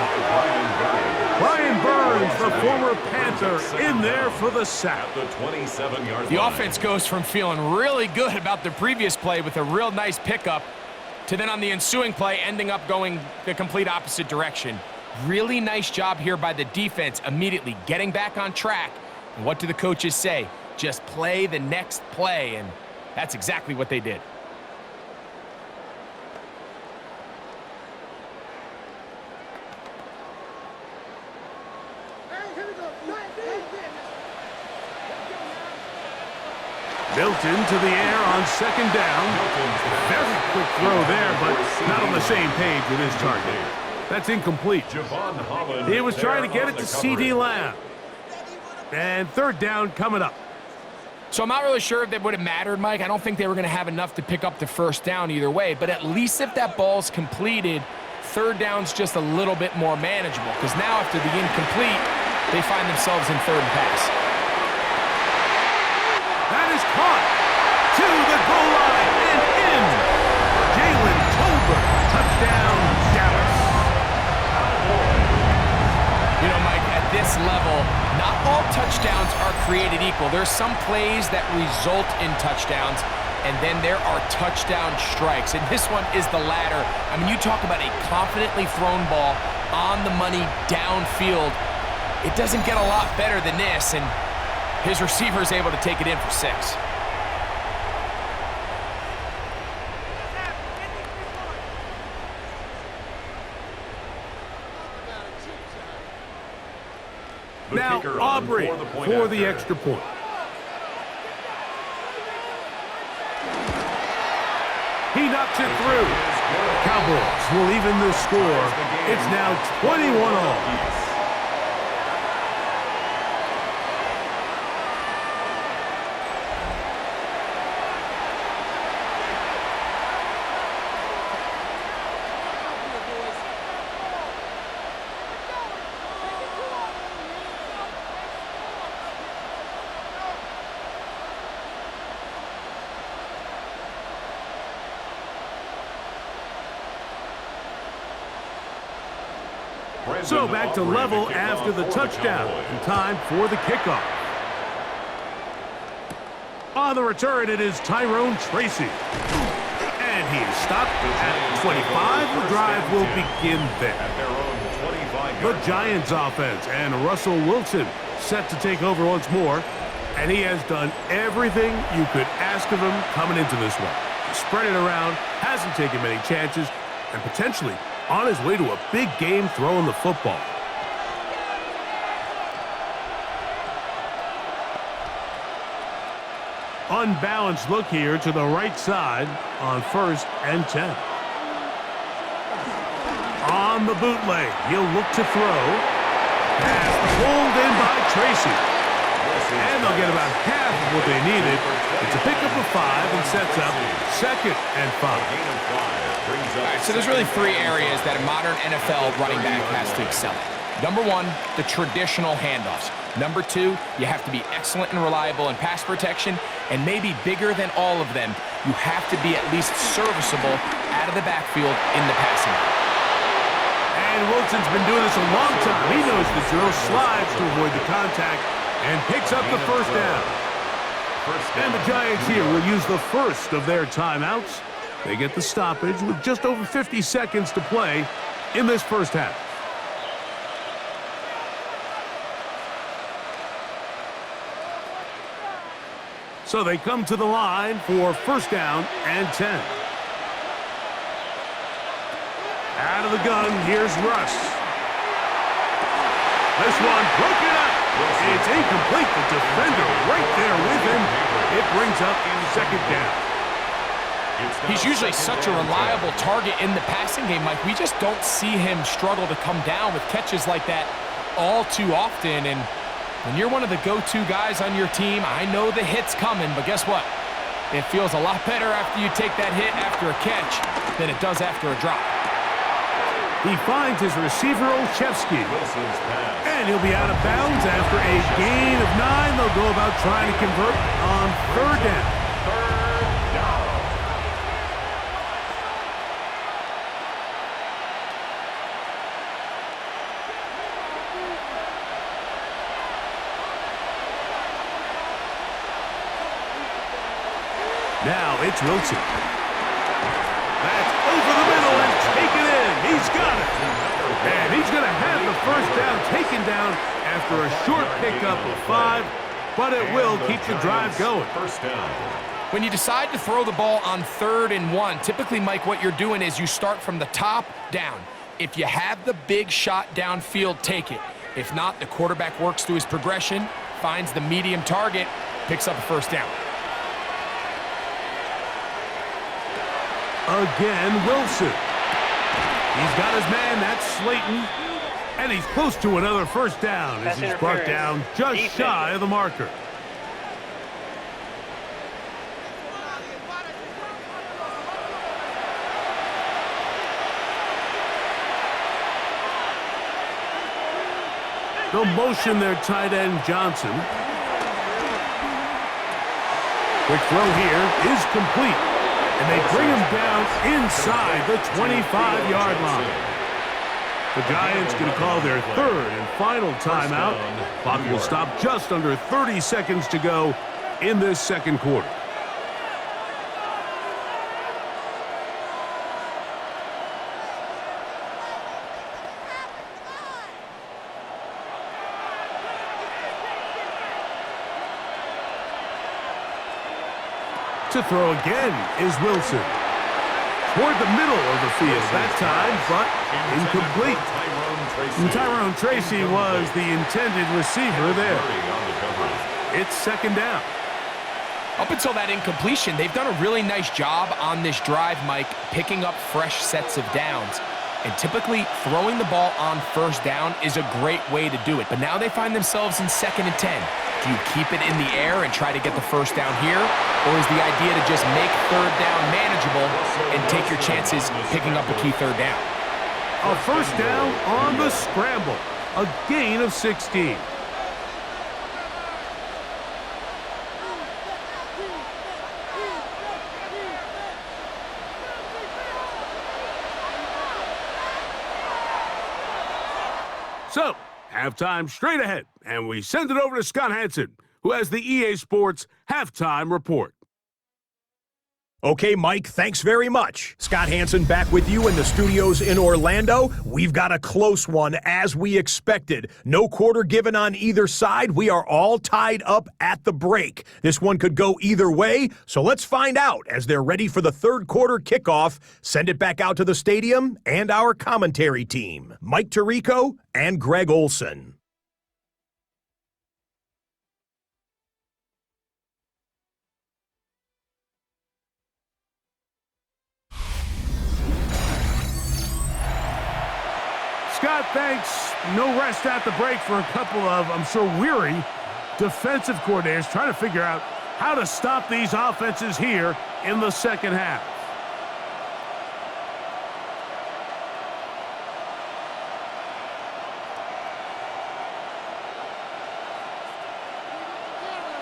Brian Burns, the former Panther, in there for the sack. The offense goes from feeling really good about the previous play with a real nice pickup to then on the ensuing play ending up going the complete opposite direction. Really nice job here by the defense, immediately getting back on track. And what do the coaches say? Just play the next play, and that's exactly what they did. Milton to the air on 2nd down. Very quick throw there, but not on the same page with his target. That's incomplete. He was trying to get it to C.D. Lamb. And 3rd down coming up. So I'm not really sure if that would have mattered, Mike. I don't think they were going to have enough to pick up the 1st down either way. But at least if that ball's completed, 3rd down's just a little bit more manageable. Because now after the incomplete, they find themselves in 3rd and pass. That is caught to the goal line and in. Jalen Tolbert, touchdown, Dallas. You know, Mike, at this level, not all touchdowns are created equal. There's some plays that result in touchdowns, and then there are touchdown strikes. And this one is the latter. I mean, you talk about a confidently thrown ball on the money downfield. It doesn't get a lot better than this, and his receiver is able to take it in for 6. Now Aubrey for the extra point. He knocks it through. Cowboys will even the score. It's now 21-all. So back to level after the touchdown. And time for the kickoff. On the return, it is Tyrone Tracy. And he is stopped at 25. The drive will begin there. The Giants offense and Russell Wilson set to take over once more. And he has done everything you could ask of him coming into this one. Spread it around, hasn't taken many chances, and potentially on his way to a big game throwing the football. Unbalanced look here to the right side on 1st and 10. On the bootleg, he'll look to throw. Pass pulled in by Tracy. And they'll get about half of what they needed. It's a pickup of 5 and sets up 2nd and 5. All right, so there's really 3 areas that a modern NFL running back has to excel at. Number 1, the traditional handoffs. Number 2, you have to be excellent and reliable in pass protection. And maybe bigger than all of them, you have to be at least serviceable out of the backfield in the passing game. And Wilson's been doing this a long time. He knows the drill, slides to avoid the contact, and picks up the first down. And the Giants here will use the first of their timeouts. They get the stoppage with just over 50 seconds to play in this first half. So they come to the line for 1st down and 10. Out of the gun, here's Russ. This one broken up. It's incomplete. The defender right there with him. It brings up 2nd down. He's usually such a reliable target in the passing game, Mike. We just don't see him struggle to come down with catches like that all too often. And when you're one of the go-to guys on your team, I know the hit's coming, but guess what? It feels a lot better after you take that hit after a catch than it does after a drop. He finds his receiver, Olszewski. And he'll be out of bounds after a gain of 9. They'll go about trying to convert on 3rd down. Now it's Wilson. That's over the middle and taken in. He's got it. And he's going to have the first down taken down after a short pickup of 5, but it will keep the drive going. First down. When you decide to throw the ball on 3rd and 1, typically, Mike, what you're doing is you start from the top down. If you have the big shot downfield, take it. If not, the quarterback works through his progression, finds the medium target, picks up a 1st down. Again, Wilson. He's got his man, that's Slayton. And he's close to another 1st down as he's brought down just shy of the marker. They'll motion their tight end, Johnson. Quick throw here is complete. And they bring him down inside the 25-yard line. The Giants going to call their 3rd and final timeout. Clock will stop just under 30 seconds to go in this 2nd quarter. To throw again is Wilson. Toward the middle of the field that time, but incomplete. And Tyrone Tracy was the intended receiver there. It's 2nd down. Up until that incompletion, they've done a really nice job on this drive, Mike, picking up fresh sets of downs. And typically, throwing the ball on 1st down is a great way to do it. But now they find themselves in 2nd and 10. Do you keep it in the air and try to get the 1st down here? Or is the idea to just make 3rd down manageable and take your chances picking up a key 3rd down? A 1st down on the scramble. A gain of 16. So, halftime straight ahead, and we send it over to Scott Hanson, who has the EA Sports Halftime Report. Okay, Mike, thanks very much. Scott Hanson back with you in the studios in Orlando. We've got a close one, as we expected. No quarter given on either side. We are all tied up at the break. This one could go either way, so let's find out as they're ready for the 3rd quarter kickoff. Send it back out to the stadium and our commentary team, Mike Tirico and Greg Olson. Scott, thanks. No rest at the break for a couple of, I'm sure, weary defensive coordinators trying to figure out how to stop these offenses here in the second half.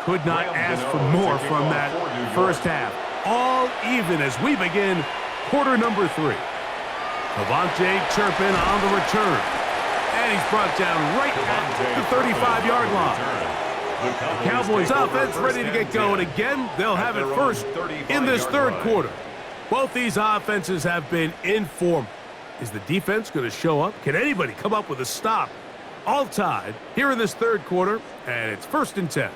Could not ask for more from that first half. All even as we begin quarter number 3. Devontae Turpin on the return. And he's brought down right at the 35-yard line. The Cowboys offense ready to get going again. They'll have it first in this third quarter. Both these offenses have been in form. Is the defense going to show up? Can anybody come up with a stop? All tied here in this third quarter, and it's 1st and 10.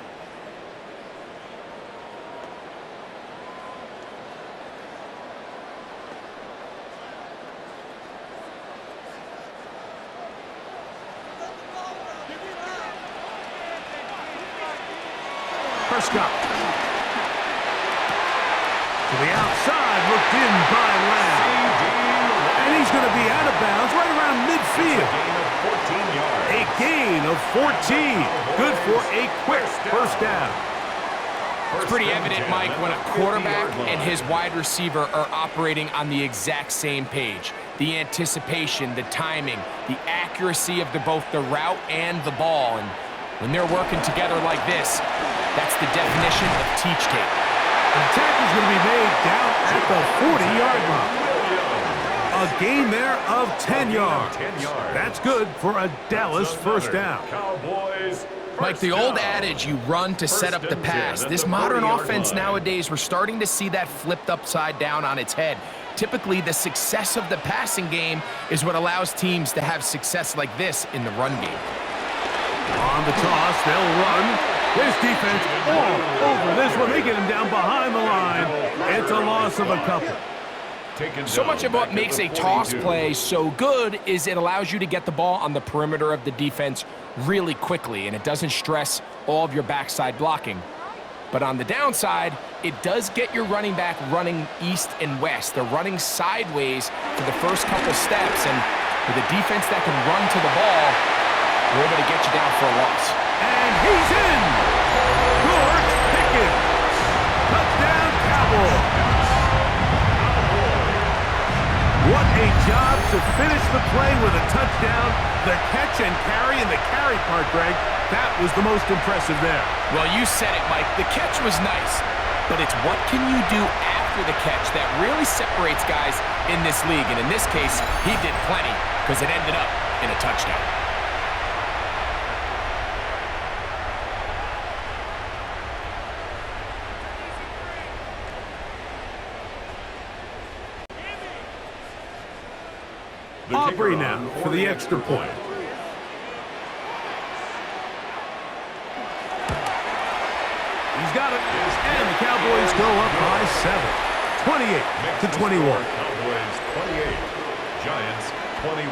Prescott. To the outside, looked in by Lamb. And he's going to be out of bounds right around midfield. A gain of 14. Good for a quick first down. It's pretty evident, Mike, when a quarterback and his wide receiver are operating on the exact same page. The anticipation, the timing, the accuracy of both the route and the ball. And when they're working together like this, that's the definition of teach tape. The tackle's going to be made down at the 40-yard line. A gain there of 10 yards. That's good for a Dallas first down. Mike, the old adage, you run to set up the pass. This modern offense nowadays, we're starting to see that flipped upside down on its head. Typically, the success of the passing game is what allows teams to have success like this in the run game. On the toss, they'll run. His defense all over this one. They get him down behind the line. It's a loss of a couple. So much of what makes a toss play so good is it allows you to get the ball on the perimeter of the defense really quickly, and it doesn't stress all of your backside blocking. But on the downside, it does get your running back running east and west. They're running sideways for the first couple steps, and with a defense that can run to the ball, we're able to get you down for a loss. And he's in! George Pickens! Touchdown, Cowboys! What a job to finish the play with a touchdown. The catch and carry, and the carry part, Greg, that was the most impressive there. Well, you said it, Mike. The catch was nice, but it's what can you do after the catch that really separates guys in this league. And in this case, he did plenty because it ended up in a touchdown. Aubrey now for the extra point. He's got it, and the Cowboys go up by 7, 28-21. Cowboys 28, Giants 21.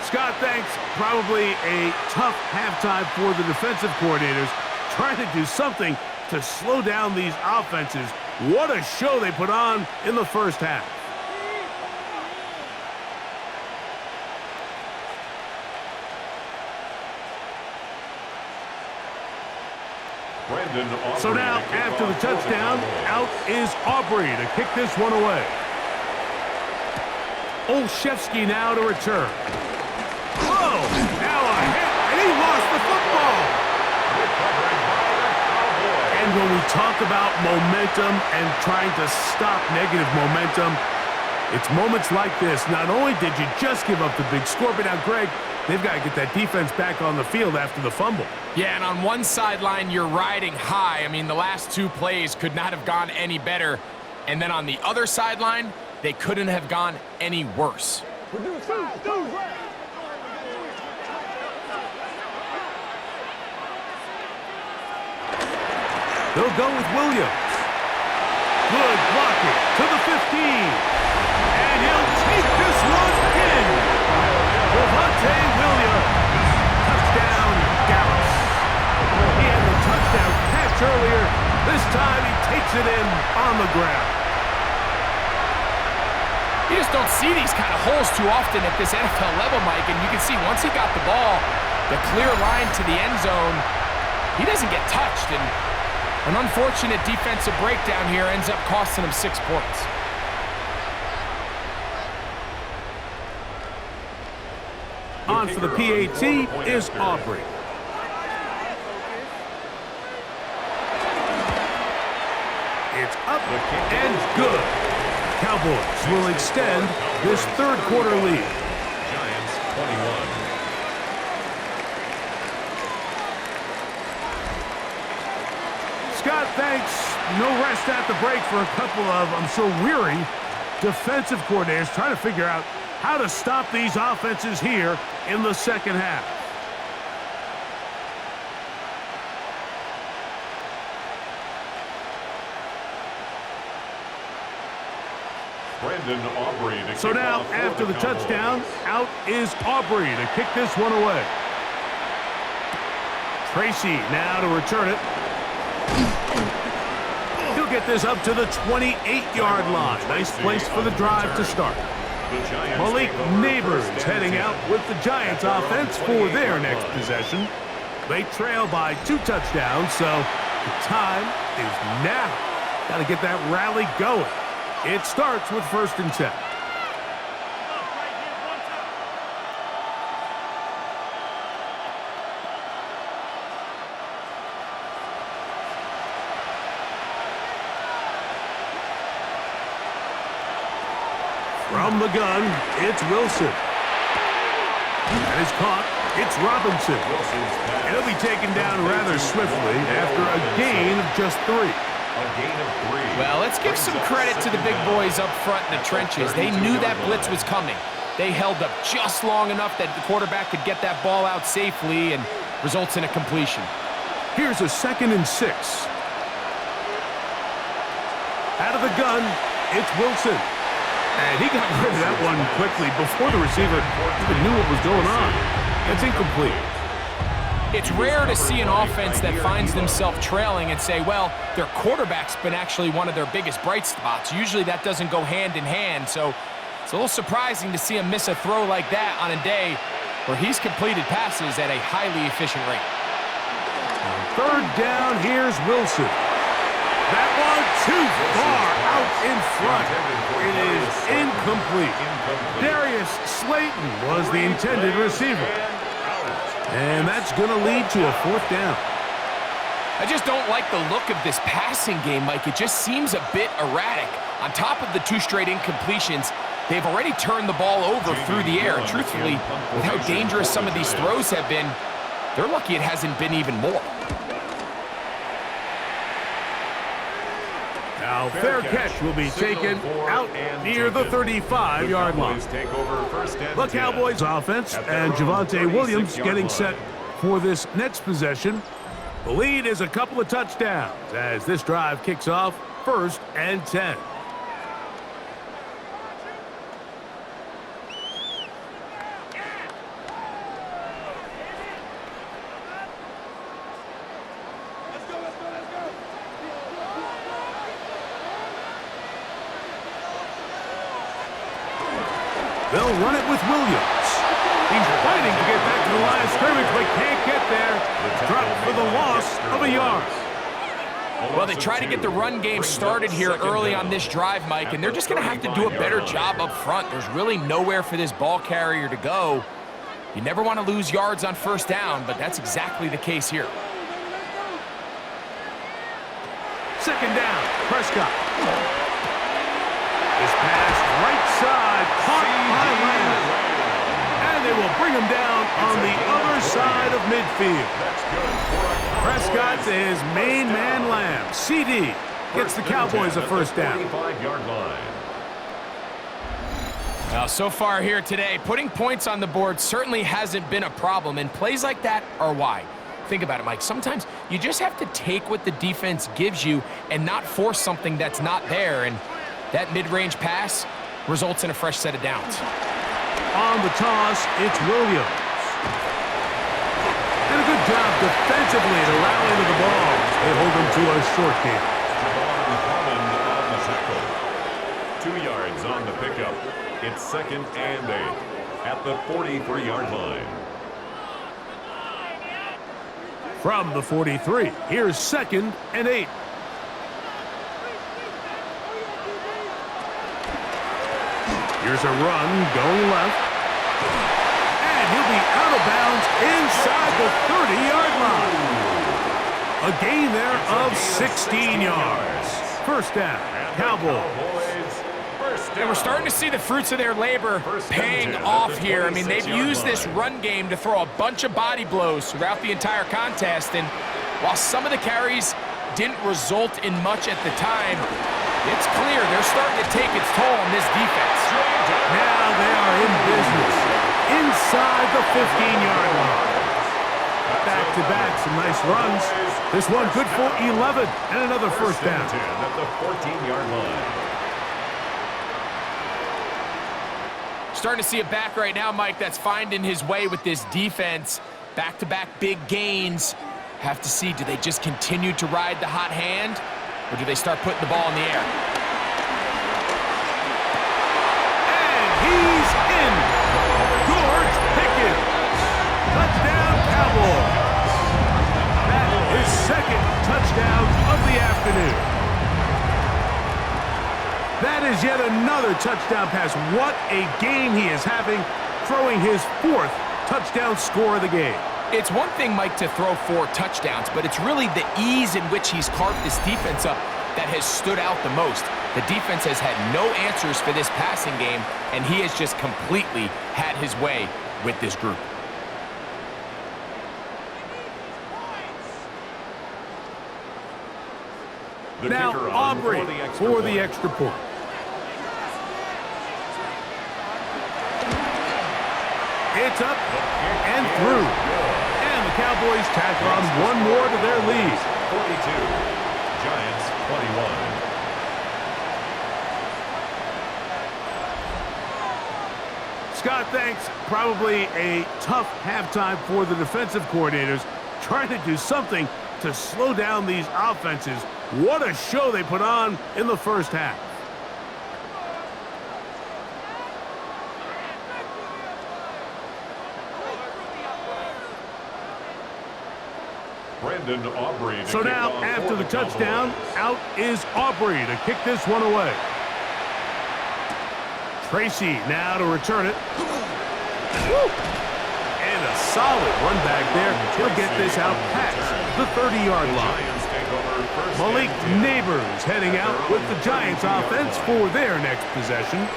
Scott, thanks. Probably a tough halftime for the defensive coordinators, trying to do something to slow down these offenses. What a show they put on in the first half. So now, after the touchdown, out is Aubrey to kick this one away. Olszewski now to return. Whoa! Now a hit, and he lost the football. And when we talk about momentum and trying to stop negative momentum, it's moments like this. Not only did you just give up the big score, but now, Greg, they've got to get that defense back on the field after the fumble. Yeah, and on one sideline, you're riding high. I mean, the last two plays could not have gone any better. And then on the other sideline, they couldn't have gone any worse. They'll go with Williams. Good blocking to the 15. And he'll take this one in. Devontae Williams. Touchdown, Dallas. He had the touchdown catch earlier. This time he takes it in on the ground. You just don't see these kind of holes too often at this NFL level, Mike, and you can see once he got the ball, the clear line to the end zone, he doesn't get touched, and an unfortunate defensive breakdown here ends up costing him 6 points. On for the PAT is Aubrey. It's up and good. Cowboys will extend this third quarter lead. Giants 21. Scott, thanks. No rest at the break for a couple of, I'm sure, weary defensive coordinators trying to figure out how to stop these offenses here in the second half. Brandon Aubrey to So kick now, off for after the Cowboys. touchdown, out is Aubrey to kick this one away. Tracy now to return it. He'll get this up to the 28-yard line. Nice place for the drive to start. Malik Neighbors heading out with the Giants offense for their next possession. They trail by 2 touchdowns, so the time is now. Got to get that rally going. It starts with 1st and 10. From the gun, it's Wilson. That is caught. It's Robinson. And he'll be taken down rather swiftly after a gain of just 3. Well, let's give some credit to the big boys up front in the trenches. They knew that blitz was coming. They held up just long enough that the quarterback could get that ball out safely and results in a completion. Here's a 2nd and 6. Out of the gun, it's Wilson. And he got rid of that one quickly before the receiver even knew what was going on. That's incomplete. It's rare to see an offense that finds themselves trailing and say, well, their quarterback's been actually one of their biggest bright spots. Usually that doesn't go hand in hand, so it's a little surprising to see him miss a throw like that on a day where he's completed passes at a highly efficient rate. 3rd down, here's Wilson. That one too far out in front. It is incomplete. Darius Slayton was the intended receiver. And that's going to lead to a 4th down. I just don't like the look of this passing game, Mike. It just seems a bit erratic. On top of the 2 straight incompletions, they've already turned the ball over through the air. Truthfully, with how dangerous some of these throws have been, they're lucky it hasn't been even more. Now, fair catch will be taken out near the 35-yard line. The Cowboys offense and Javonte Williams getting set for this next possession. The lead is a couple of touchdowns as this drive kicks off 1st and 10. They'll run it with Williams. He's fighting to get back to the line of scrimmage, but can't get there. Dropped for the loss of a yard. Well, they try to get the run game started here early on this drive, Mike, and they're just going to have to do a better job up front. There's really nowhere for this ball carrier to go. You never want to lose yards on 1st down, but that's exactly the case here. 2nd down, Prescott. This pass right side, caught by Lamb. And they will bring him down on the other side of midfield. Prescott to his main man, Lamb. CD gets the Cowboys a 1st down. Now, so far here today, putting points on the board certainly hasn't been a problem, and plays like that are why. Think about it, Mike. Sometimes you just have to take what the defense gives you and not force something that's not there, and that mid-range pass results in a fresh set of downs. On the toss, it's Williams. And a good job defensively at allowing the ball. They hold him to a short game. 2 yards on the pickup. It's 2nd and 8 at the 43-yard line. From the 43, here's 2nd and 8. Here's a run going left. And he'll be out of bounds inside the 30-yard line. A gain there of 16 yards. First down, Cowboys. And we're starting to see the fruits of their labor paying off here. I mean, they've used this run game to throw a bunch of body blows throughout the entire contest. And while some of the carries didn't result in much at the time, it's clear they're starting to take its toll on this defense. Now they are in business inside the 15-yard line. Back-to-back, some nice runs. This one good for 11 and another first down. At the 14-yard line. Starting to see a back right now, Mike, that's finding his way with this defense. Back-to-back big gains. Have to see, do they just continue to ride the hot hand, or do they start putting the ball in the air? And he's in. George Pickens. Touchdown, Cowboys. That is second touchdown of the afternoon. That is yet another touchdown pass. What a game he is having, throwing his 4th touchdown score of the game. It's one thing, Mike, to throw 4 touchdowns, but it's really the ease in which he's carved this defense up that has stood out the most. The defense has had no answers for this passing game, and he has just completely had his way with this group. Now, Aubrey for the extra point. It's up and through. And the Cowboys tack on one more to their lead. 42, Giants 21. Scott, thanks. Probably a tough halftime for the defensive coordinators, trying to do something to slow down these offenses. What a show they put on in the first half. Brandon Aubrey. So now, after the touchdown, out is Aubrey to kick this one away. Tracy now to return it. Woo! And a solid run back there. He'll get this out past the 30-yard line. Malik Neighbors heading out with the Giants offense for their next possession.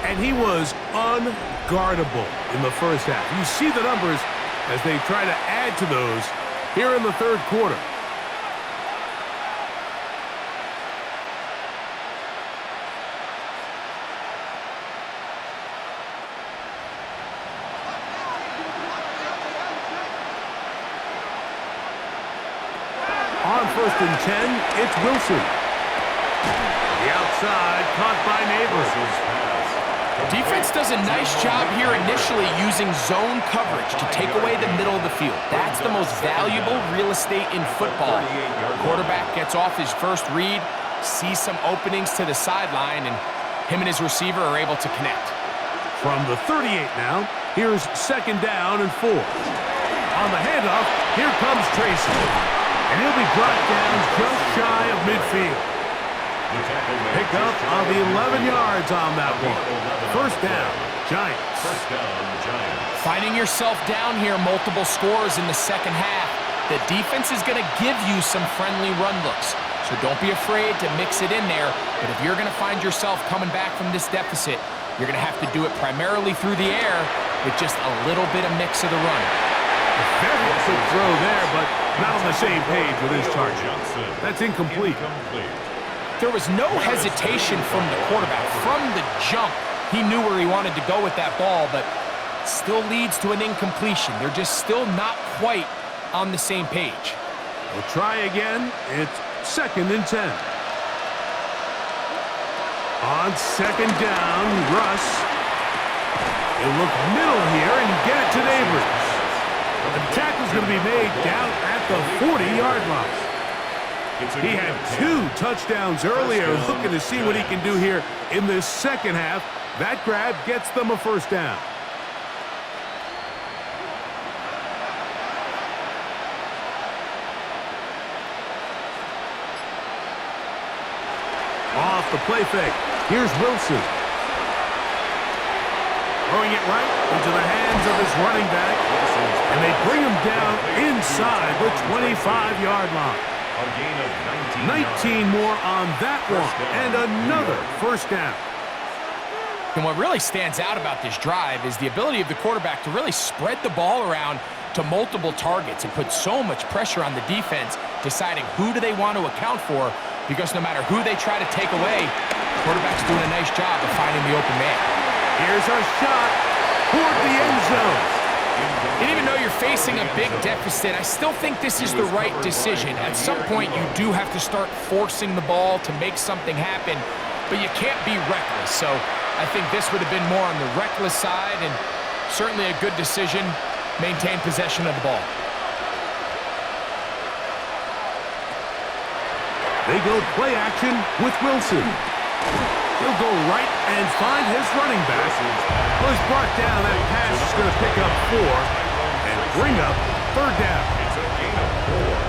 And he was unguardable in the first half. You see the numbers as they try to add to those here in the third quarter. On 1st and 10, it's Wilson. The outside, caught by Neighbors. Defense does a nice job here initially using zone coverage to take away the middle of the field. That's the most valuable real estate in football. Quarterback gets off his first read, sees some openings to the sideline, and him and his receiver are able to connect. From the 38 now, here's 2nd down and 4. On the handoff, here comes Tracy. And he'll be brought down just shy of midfield. Pick up of 11 yards on that one. First down, Giants. Finding yourself down here, multiple scores in the second half. The defense is going to give you some friendly run looks. So don't be afraid to mix it in there. But if you're going to find yourself coming back from this deficit, you're going to have to do it primarily through the air with just a little bit of mix of the run. Very good throw there, but not on the same page with his target. That's incomplete. There was no hesitation from the quarterback. From the jump, he knew where he wanted to go with that ball, but still leads to an incompletion. They're just still not quite on the same page. We'll try again. It's 2nd and 10. On 2nd down, Russ. He'll look middle here and get it to Neighbors. The tackle's going to be made down at the 40-yard line. He had 2 touchdowns earlier, looking to see what he can do here in this second half That grab gets them a first down. Off the play fake. Here's Wilson. Throwing it right into the hands of his running back. And they bring him down inside the 25-yard line. A gain of 19 more on that one. And another first down. And what really stands out about this drive is the ability of the quarterback to really spread the ball around to multiple targets and put so much pressure on the defense, deciding who do they want to account for, because no matter who they try to take away, the quarterback's doing a nice job of finding the open man. Here's a shot toward the end zone. And even though you're facing a big deficit, I still think this is the right decision. At some point, you do have to start forcing the ball to make something happen, but you can't be reckless. So I think this would have been more on the reckless side, and certainly a good decision. Maintain possession of the ball. They go play action with Wilson. He'll go right and find his running back. Was brought down. That pass is going to pick up 4 and bring up third down.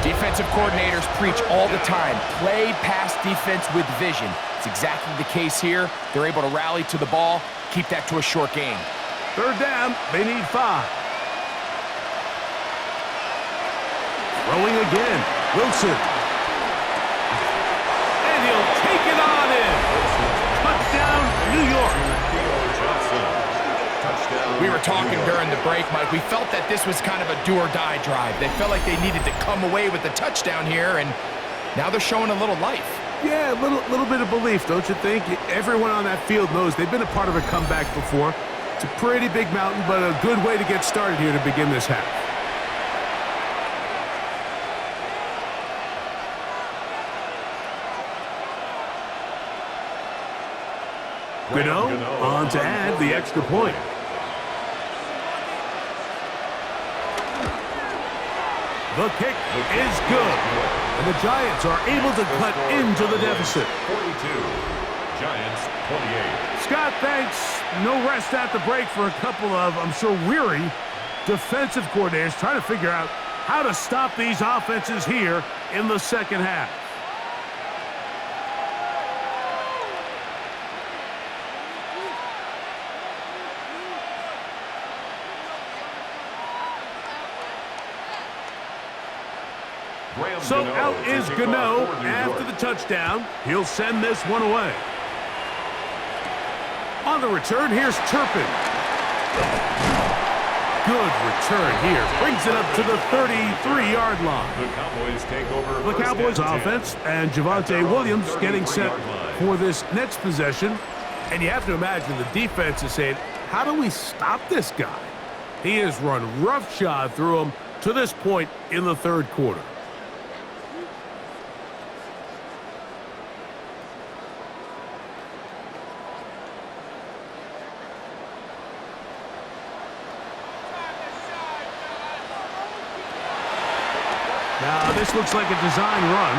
Defensive coordinators preach all the time, play pass defense with vision. It's exactly the case here. They're able to rally to the ball, keep that to a short gain. Third down, they need 5. Throwing again, Wilson. And he'll take it on in. Touchdown, New York. We were talking during the break, Mike. We felt that this was kind of a do-or-die drive. They felt like they needed to come away with the touchdown here, and now they're showing a little life. Yeah, a little bit of belief, don't you think? Everyone on that field knows they've been a part of a comeback before. It's a pretty big mountain, but a good way to get started here to begin this half. Gano on to add the extra point. The kick is good. And the Giants are able to cut into the deficit. 42, Giants 28. Scott, thanks. No rest at the break for a couple of, I'm sure, weary defensive coordinators trying to figure out how to stop these offenses here in the second half. So out is Gano after the touchdown. He'll send this one away. On the return, here's Turpin. Good return here. Brings it up to the 33-yard line. The Cowboys take over. The Cowboys offense and Javonte Williams getting set for this next possession. And you have to imagine the defense is saying, how do we stop this guy? He has run roughshod through him to this point in the third quarter. Now, this looks like a design run,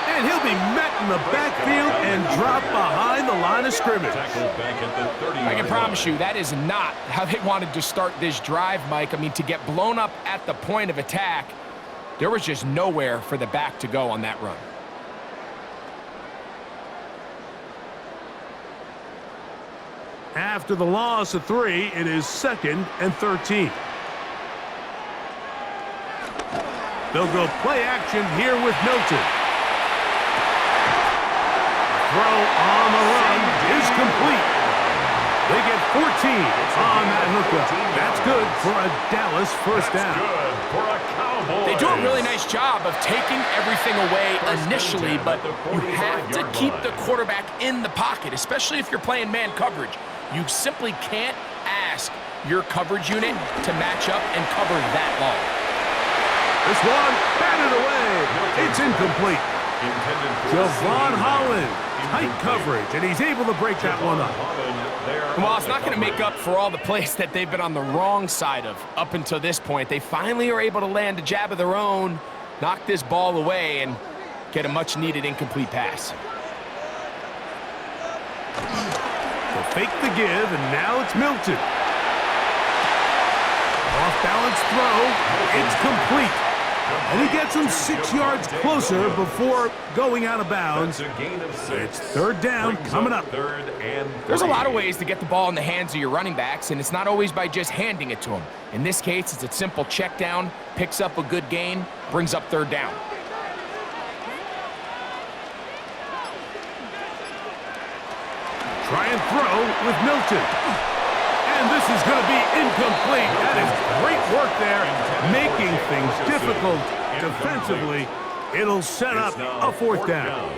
and he'll be met in the backfield and dropped behind the line of scrimmage. I can promise you that is not how they wanted to start this drive, Mike. I mean, to get blown up at the point of attack, there was just nowhere for the back to go on that run. After the loss of 3, it is 2nd and 13. They'll go play action here with Milton. Throw on the run is complete. They get 14 on that hookup. That's good for a Dallas first down. Good for a Cowboys. They do a really nice job of taking everything away initially, but you have to keep the quarterback in the pocket, especially if you're playing man coverage. You simply can't ask your coverage unit to match up and cover that long. This one batted away. It's incomplete. Javon Holland, tight coverage, and he's able to break that one up. Well, it's not going to make up for all the plays that they've been on the wrong side of up until this point. They finally are able to land a jab of their own, knock this ball away, and get a much-needed incomplete pass. The fake the give, and now it's Milton. Off-balance throw. It's complete. And he gets him 6 yards closer before going out of bounds. It's third down coming up. There's a lot of ways to get the ball in the hands of your running backs, and it's not always by just handing it to them. In this case, it's a simple check down, picks up a good gain, brings up third down. Try and throw with Milton. And this is going to be incomplete. That is great work there, making things difficult defensively. It'll set up a fourth down.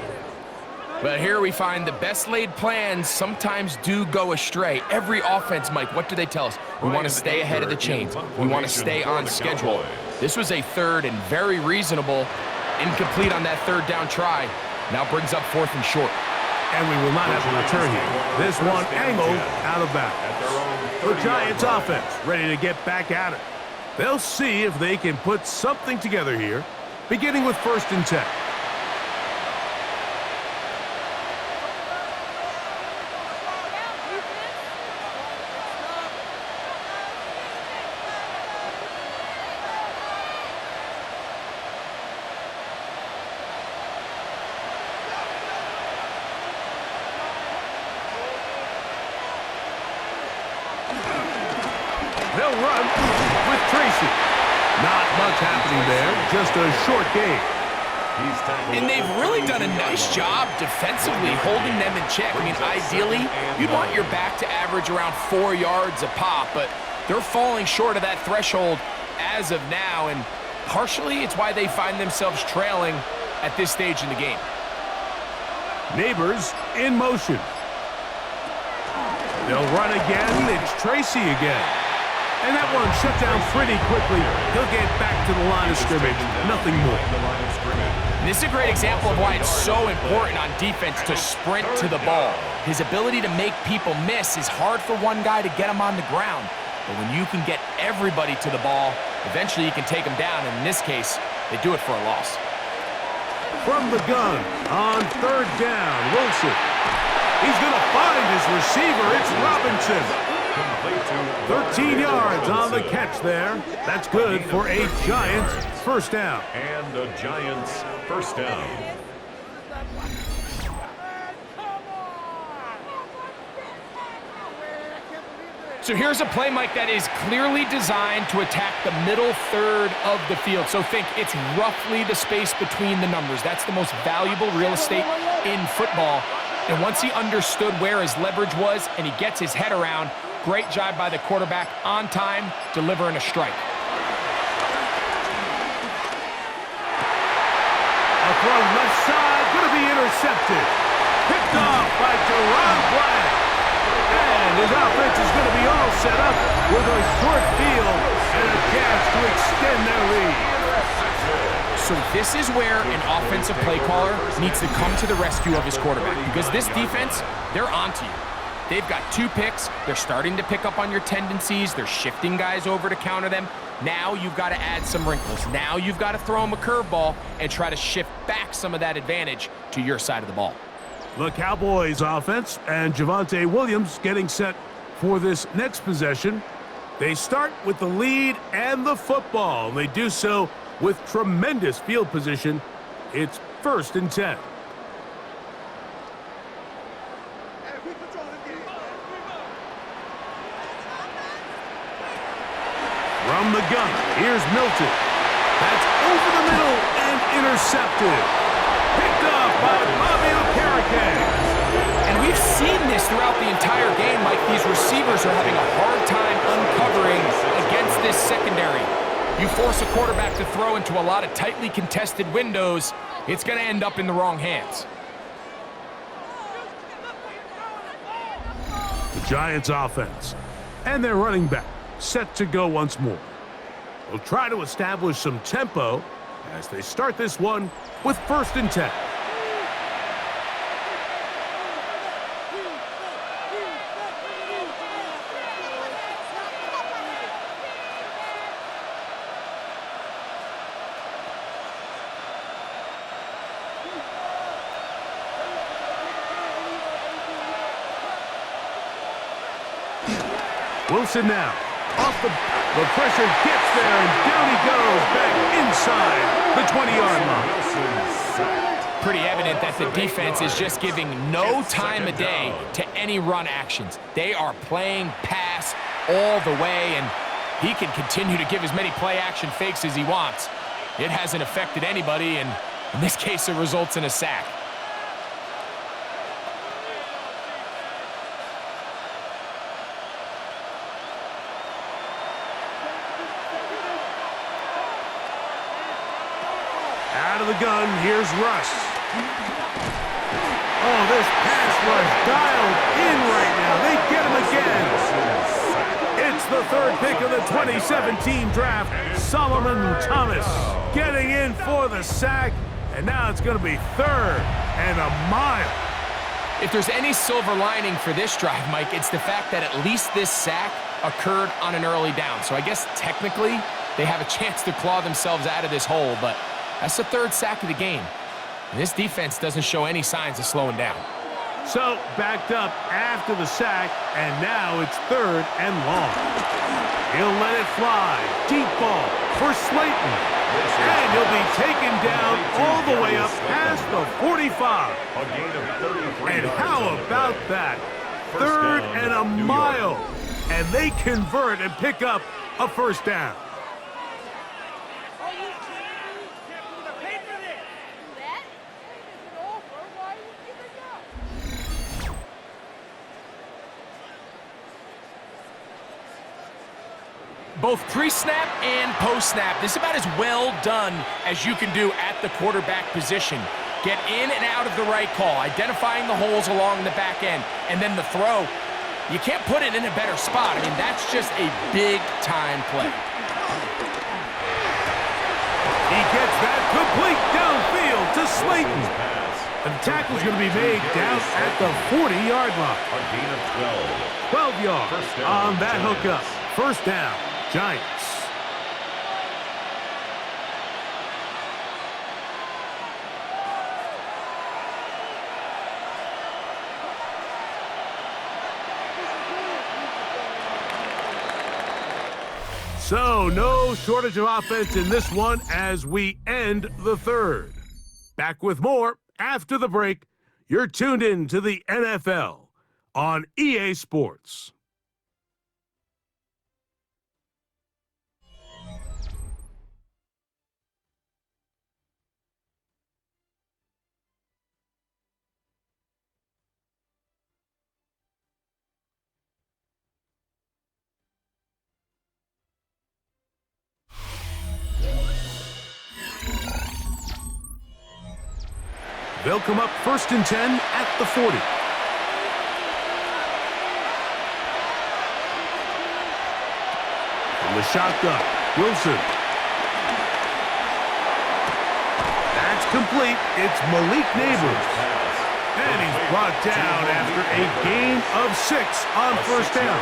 But here we find the best laid plans sometimes do go astray. Every offense, Mike, what do they tell us? We want to stay ahead of the chains. We want to stay on schedule. This was a third and very reasonable. Incomplete on that third down try. Now brings up fourth and short. And we will not have a return here. This one angled out of bounds. The Giants offense ready to get back at it. They'll see if they can put something together here, beginning with 1st and 10. They'll run with Tracy. Not much happening there, just a short gain. And they've really done a nice job defensively holding them in check. I mean, ideally, you'd want your back to average around 4 yards a pop, but they're falling short of that threshold as of now, and partially it's why they find themselves trailing at this stage in the game. Neighbors in motion. They'll run again. It's Tracy again. And that one shut down pretty quickly. He'll get back to the line of scrimmage. Nothing more. And this is a great example of why it's so important on defense to sprint to the ball. His ability to make people miss is hard for one guy to get him on the ground. But when you can get everybody to the ball, eventually you can take them down. And in this case, they do it for a loss. From the gun on third down, Wilson. He's going to find his receiver. It's Robinson. 13 yards on the catch there. That's good for a Giants first down. And a Giants first down. So here's a play, Mike, that is clearly designed to attack the middle third of the field. So think it's roughly the space between the numbers. That's the most valuable real estate in football. And once he understood where his leverage was and he gets his head around, great job by the quarterback on time, delivering a strike. A throw left side, going to be intercepted. Picked off by Deron Black. And his offense is going to be all set up with a short field and a chance to extend their lead. So this is where an offensive play caller needs to come to the rescue of his quarterback, because this defense, they're onto you. They've got 2 picks. They're starting to pick up on your tendencies. They're shifting guys over to counter them. Now you've got to add some wrinkles. Now you've got to throw them a curveball and try to shift back some of that advantage to your side of the ball. The Cowboys offense and Javonte Williams getting set for this next possession. They start with the lead and the football. They do so with tremendous field position. It's 1st and 10. From the gun, here's Milton. That's over the middle and intercepted. Picked up by Bobby Okereke. And we've seen this throughout the entire game, Mike. These receivers are having a hard time uncovering against this secondary. You force a quarterback to throw into a lot of tightly contested windows, it's going to end up in the wrong hands. The Giants offense and their running back set to go once more. They'll try to establish some tempo as they start this one with 1st and 10. Wilson now. Off the pressure gets there, and down he goes back inside the 20-yard line. Pretty evident that the defense is just giving no time of day to any run actions. They are playing pass all the way, and he can continue to give as many play-action fakes as he wants. It hasn't affected anybody, and in this case, it results in a sack. Out of the gun, here's Russ. Oh, this pass rush dialed in right now. They get him again. It's the third pick of the 2017 draft. Solomon Thomas getting in for the sack, and now it's going to be 3rd and a mile. If there's any silver lining for this drive, Mike, it's the fact that at least this sack occurred on an early down. So I guess technically they have a chance to claw themselves out of this hole, but that's the 3rd sack of the game. And this defense doesn't show any signs of slowing down. So, backed up after the sack, and now it's 3rd and long. He'll let it fly. Deep ball for Slayton. And he'll be taken down all the way up past the 45. And how about that? 3rd and a mile. And they convert and pick up a first down. Both pre-snap and post-snap, this is about as well done as you can do at the quarterback position. Get in and out of the right call, identifying the holes along the back end, and then the throw. You can't put it in a better spot. I mean, that's just a big-time play. He gets that complete downfield to Slayton. And the tackle's going to be made down at the 40-yard line. 12 yards on that hookup. First down. Giants. So, no shortage of offense in this one as we end the 3rd. Back with more after the break. You're tuned in to the NFL on EA Sports. They'll come up 1st and 10 at the 40. From the shotgun, Wilson. That's complete. It's Malik Neighbors. And he's brought down after a gain of 6 on first down.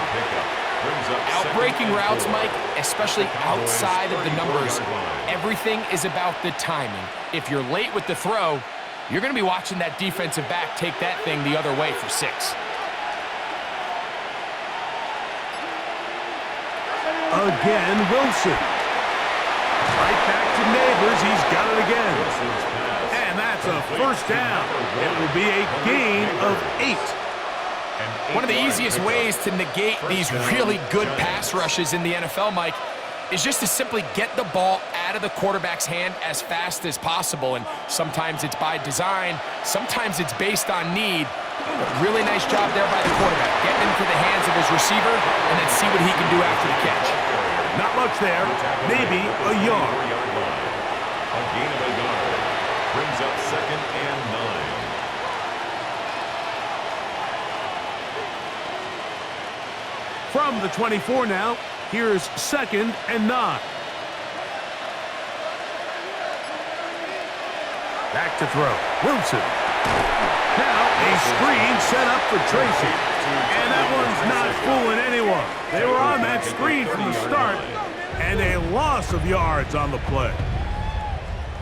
Outbreaking routes, Mike, especially outside of the numbers, everything is about the timing. If you're late with the throw, you're going to be watching that defensive back take that thing the other way for 6. Again, Wilson. Right back to Neighbors. He's got it again. And that's a first down. It will be a gain of 8. One of the easiest ways to negate these really good pass rushes in the NFL, Mike, is just to simply get the ball out of the quarterback's hand as fast as possible. And sometimes it's by design, sometimes it's based on need. But really nice job there by the quarterback, getting into the hands of his receiver and then see what he can do after the catch. Not much there, maybe a yard. A gain of a yard brings up 2nd and 9. From the 24 now, here's 2nd and 9. Back to throw. Wilson. Now a screen set up for Tracy. And that one's not fooling anyone. They were on that screen from the start. And a loss of yards on the play.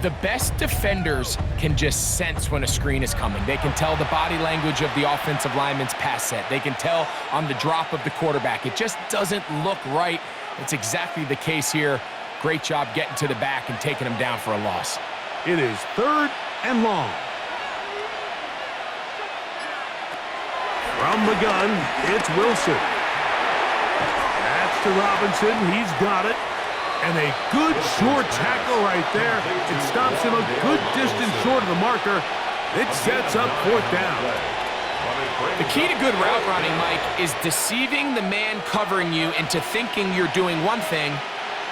The best defenders can just sense when a screen is coming. They can tell the body language of the offensive lineman's pass set. They can tell on the drop of the quarterback. It just doesn't look right. It's exactly the case here. Great job getting to the back and taking him down for a loss. It is 3rd and long. From the gun, it's Wilson. That's to Robinson. He's got it. And a good short tackle right there. It stops him a good distance short of the marker. It sets up 4th down. The key to good route running, Mike, is deceiving the man covering you into thinking you're doing one thing,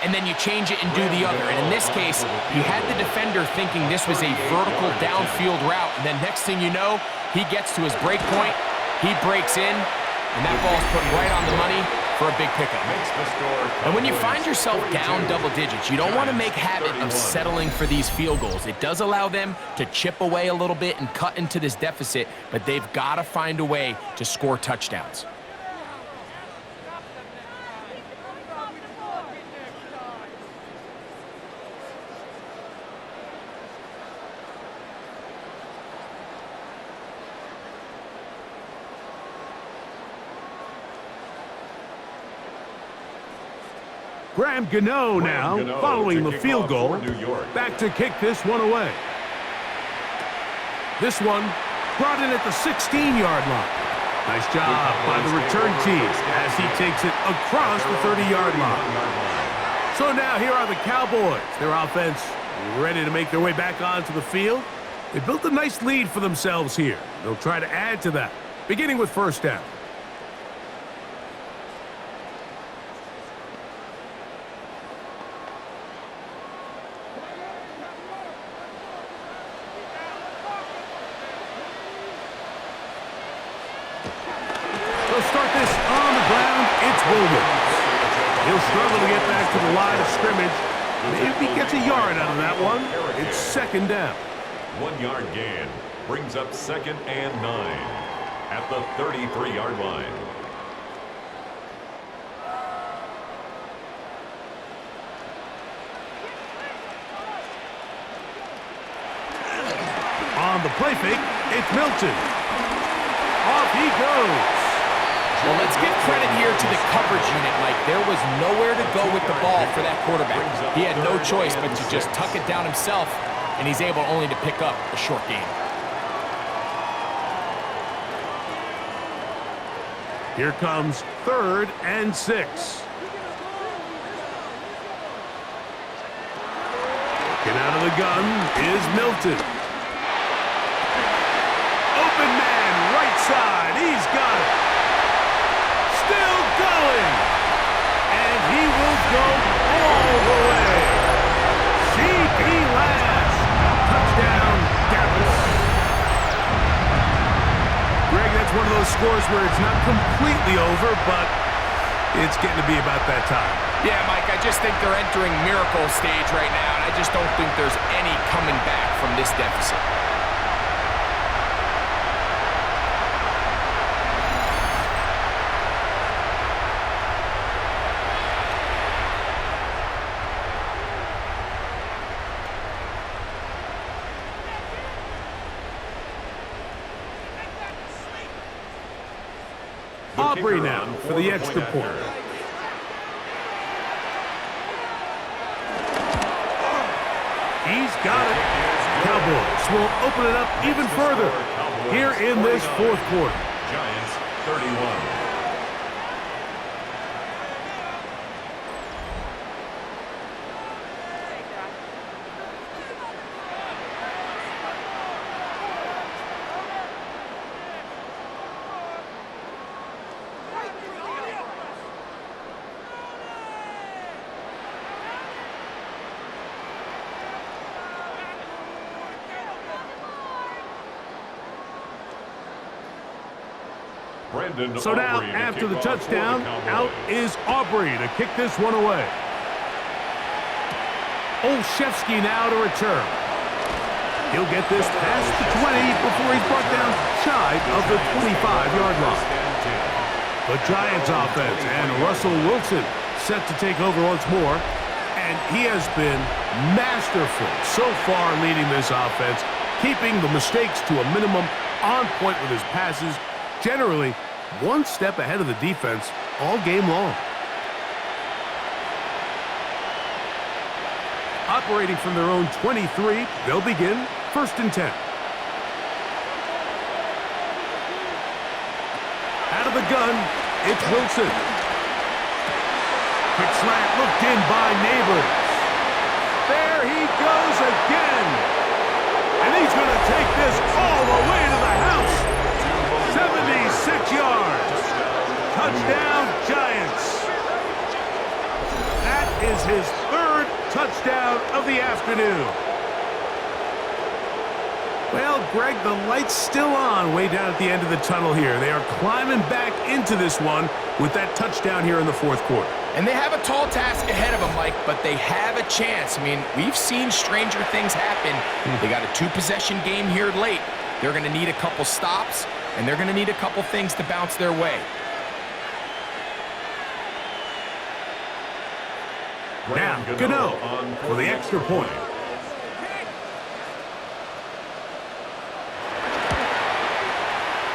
and then you change it and do the other. And in this case, he had the defender thinking this was a vertical downfield route, and then next thing you know, he gets to his break point, he breaks in, and that ball's put right on the money for a big pickup. And when you find yourself down double digits, you don't want to make habit of settling for these field goals. It does allow them to chip away a little bit and cut into this deficit, but they've got to find a way to score touchdowns. Graham Gano now, following the field goal, back to kick this one away. This one brought in at the 16-yard line. Nice job by the return team as he takes it across the 30-yard line. So now here are the Cowboys. Their offense ready to make their way back onto the field. They built a nice lead for themselves here. They'll try to add to that, beginning with 1st down. Start this on the ground, it's Williams. He'll struggle to get back to the line of scrimmage. Maybe he gets a yard out of that one. It's 2nd down. 1-yard gain brings up 2nd and 9 at the 33-yard line. On the play fake, it's Milton. Off he goes. Well, let's give credit here to the coverage unit, Mike. There was nowhere to go with the ball for that quarterback. He had no choice but to just tuck it down himself, and he's able only to pick up a short gain. Here comes 3rd and 6. Looking out of the gun is Milton. Open man, right side. He's got it. Still going. And he will go all the way. CP last. Touchdown, Dallas. Greg, that's one of those scores where it's not completely over, but it's getting to be about that time. Yeah, Mike, I just think they're entering miracle stage right now, and I just don't think there's any coming back from this deficit. Aubrey now for the extra point. He's got it. Cowboys will open it up even further here in this 4th quarter. Giants 31. So now, after the touchdown, out is Aubrey to kick this one away. Olszewski now to return. He'll get this past the 20 before he's brought down shy of the 25-yard line. The Giants offense and Russell Wilson set to take over once more. And he has been masterful so far leading this offense, keeping the mistakes to a minimum, on point with his passes, generally one step ahead of the defense all game long. Operating from their own 23, they'll begin 1st and 10. Out of the gun, it's Wilson. Quick slant looked in by Neighbors. There he goes again. And he's going to take this all the way to the house. 76 yards. Touchdown, Giants. That is his 3rd touchdown of the afternoon. Well, Greg, the light's still on way down at the end of the tunnel here. They are climbing back into this one with that touchdown here in the 4th quarter. And they have a tall task ahead of them, Mike, but they have a chance. I mean, we've seen stranger things happen. They got a 2-possession game here late. They're going to need a couple stops, and they're going to need a couple things to bounce their way. Now, Gano for the extra point.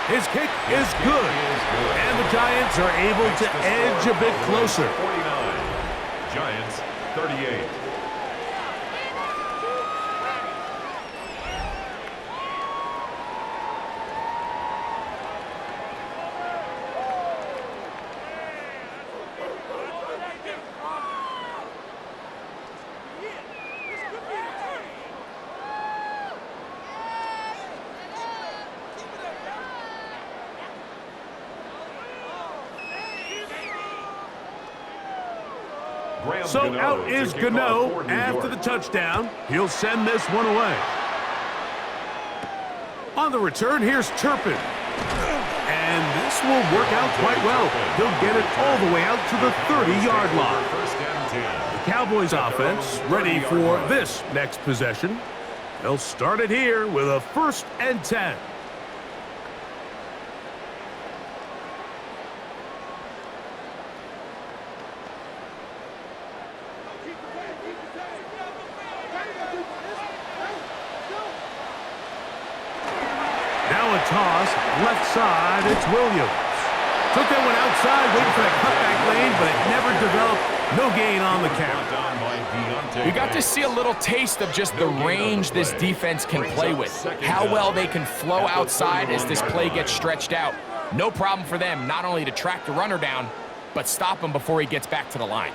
His kick is good. And the Giants are able to edge a bit closer. 49. Giants 38. So out is Gano after the touchdown. He'll send this one away. On the return, here's Turpin. And this will work out quite well. They'll get it all the way out to the 30-yard line. The Cowboys offense ready for this next possession. They'll start it here with a 1st and 10. Toss, left side, it's Williams. Took that one outside, waiting for that cutback lane, but it never developed. No gain on the count. We got to see a little taste of just the range this defense can play with. How well they can flow outside as this play gets stretched out. No problem for them not only to track the runner down, but stop him before he gets back to the line.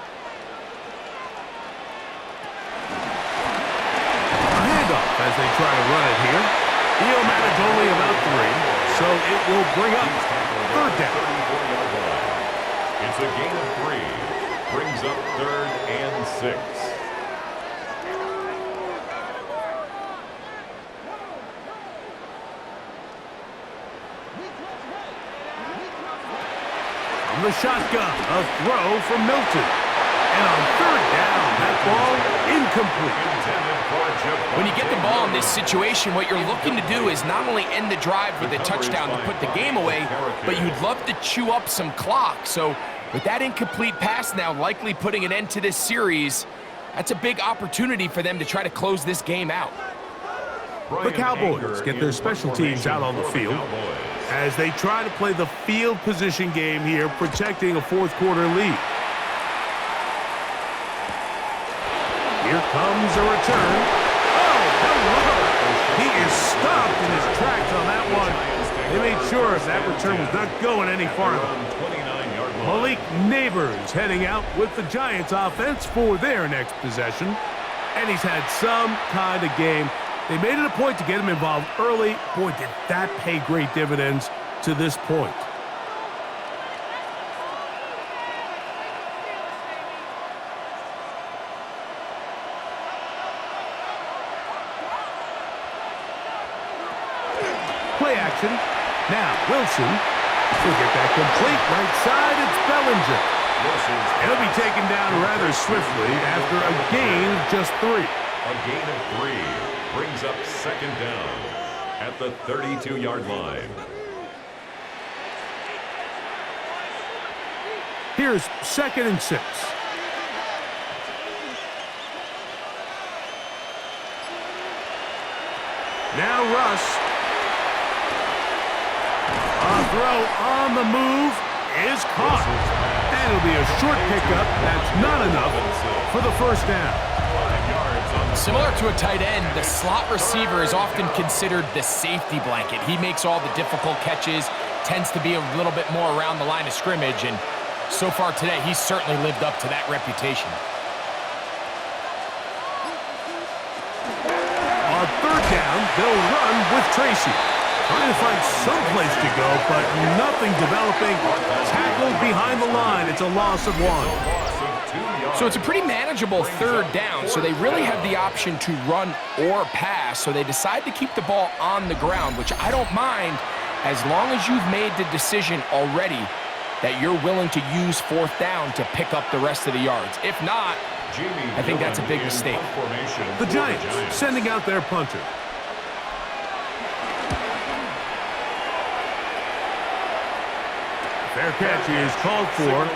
A handoff as they try to run it here. He'll manage only about 3, so it will bring up 3rd down. It's a gain of 3. Brings up 3rd and 6. From the shotgun, a throw from Milton. And on 3rd down, that ball incomplete. When you get the ball in this situation, what you're looking to do is not only end the drive with a touchdown to put the game away, but you'd love to chew up some clock. So with that incomplete pass now likely putting an end to this series, that's a big opportunity for them to try to close this game out. The Cowboys get their special teams out on the field as they try to play the field position game here, protecting a 4th quarter lead. Here comes a return. Oh, hello! He is stopped in his tracks on that one. They made sure that return was not going any farther. Malik Neighbors heading out with the Giants offense for their next possession. And he's had some kind of game. They made it a point to get him involved early. Boy, did that pay great dividends to this point. Play action. Now, Wilson will get that complete right side. It's Bellinger. And he'll be taken down rather swiftly after a gain of just 3. A gain of 3 brings up 2nd down at the 32-yard line. Here's 2nd and 6. Now Russ. A throw on the move is caught. And it'll be a short pickup. That's not enough for the first down. Similar to a tight end, the slot receiver is often considered the safety blanket. He makes all the difficult catches, tends to be a little bit more around the line of scrimmage, and so far today, he's certainly lived up to that reputation. On third down, they'll run with Tracy. Trying to find some place to go, but nothing developing. Tackled behind the line. It's a loss of 1. So it's a pretty manageable third down, so they really have the option to run or pass, so they decide to keep the ball on the ground, which I don't mind as long as you've made the decision already that you're willing to use fourth down to pick up the rest of the yards. If not, I think that's a big mistake. The Giants sending out their punter. Fair catch is called for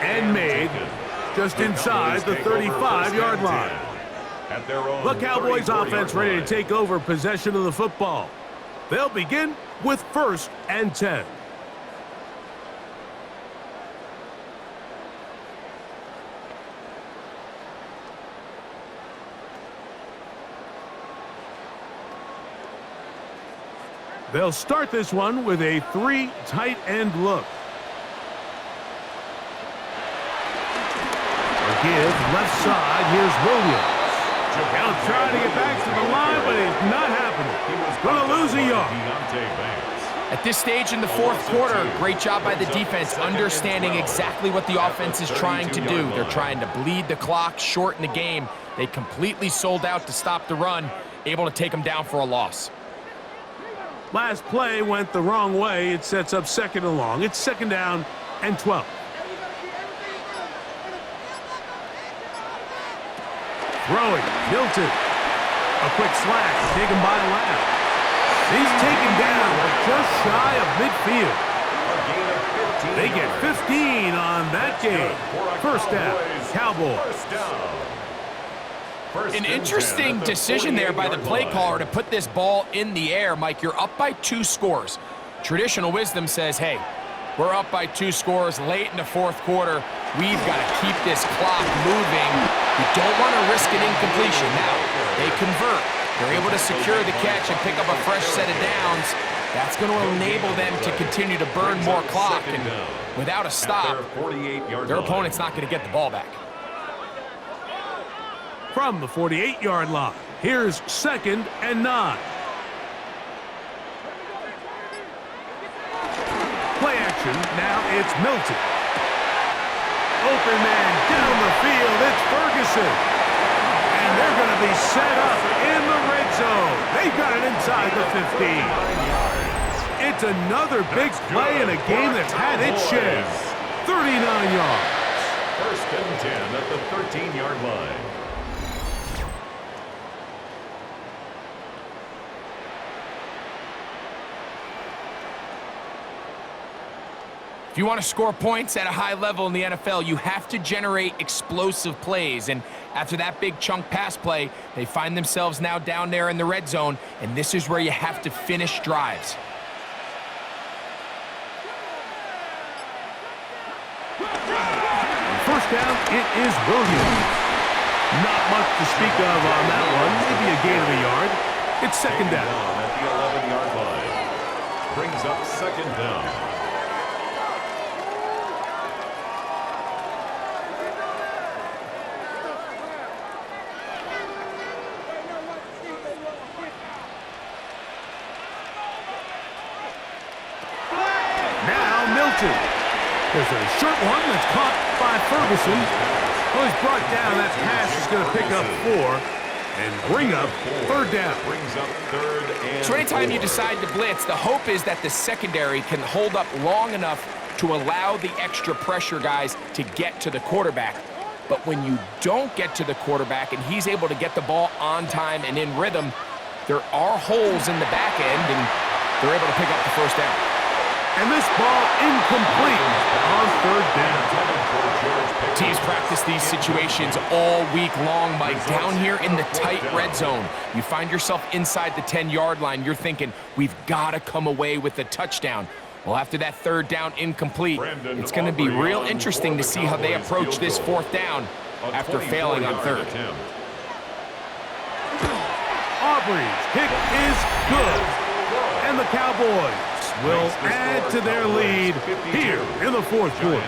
and made just inside the 35-yard line. The Cowboys offense ready to take over possession of the football. They'll begin with 1st and 10. They'll start this one with a 3 tight end look. A give left side. Here's Williams. Now trying to get back to the line, but it's not happening. Going to lose a yard. At this stage in the fourth quarter, great job by the defense understanding exactly what the offense is trying to do. They're trying to bleed the clock, shorten the game. They completely sold out to stop the run, able to take them down for a loss. Last play went the wrong way. It sets up 2nd and long. It's 2nd down and 12. Throwing, Milton. A quick slash, taken by Lamb. He's taken down just shy of midfield. They get 15 on that game. First down, Cowboys. An interesting decision there by the play caller to put this ball in the air. Mike, you're up by 2 scores. Traditional wisdom says, hey, we're up by 2 scores late in the fourth quarter. We've got to keep this clock moving. You don't want to risk an incompletion. Now, they convert. They're able to secure the catch and pick up a fresh set of downs. That's going to enable them to continue to burn more clock. And without a stop, their opponent's not going to get the ball back. From the 48-yard line, here's 2nd and 9. Play action, now it's Milton. Open man down the field, it's Ferguson. And they're going to be set up in the red zone. They've got it inside the 15. It's another big play in a game that's had its share. 39 yards. 1st and 10 at the 13-yard line. If you want to score points at a high level in the NFL, you have to generate explosive plays. And after that big chunk pass play, they find themselves now down there in the red zone, and this is where you have to finish drives. First down, it is Williams. Not much to speak of on that one. Maybe a gain of a yard. It's 2nd down. At the 11-yard line. Brings up 2nd down. There's a short one that's caught by Ferguson. Well, he's brought down. That pass is going to pick up 4 and bring up 3rd down. Brings up 3rd and So anytime 4. you decide to blitz, the hope is that the secondary can hold up long enough to allow the extra pressure guys to get to the quarterback. But when you don't get to the quarterback and he's able to get the ball on time and in rhythm, there are holes in the back end, and they're able to pick up the first down. And this ball incomplete on third down. Teams practice these situations all week long, Mike. Down here in the tight red zone, you find yourself inside the 10-yard line. You're thinking, we've got to come away with a touchdown. Well, after that third down incomplete, it's going to be real interesting to see how they approach this fourth down after failing on third. Aubrey's kick is good. And the Cowboys will add to their lead here in the fourth quarter.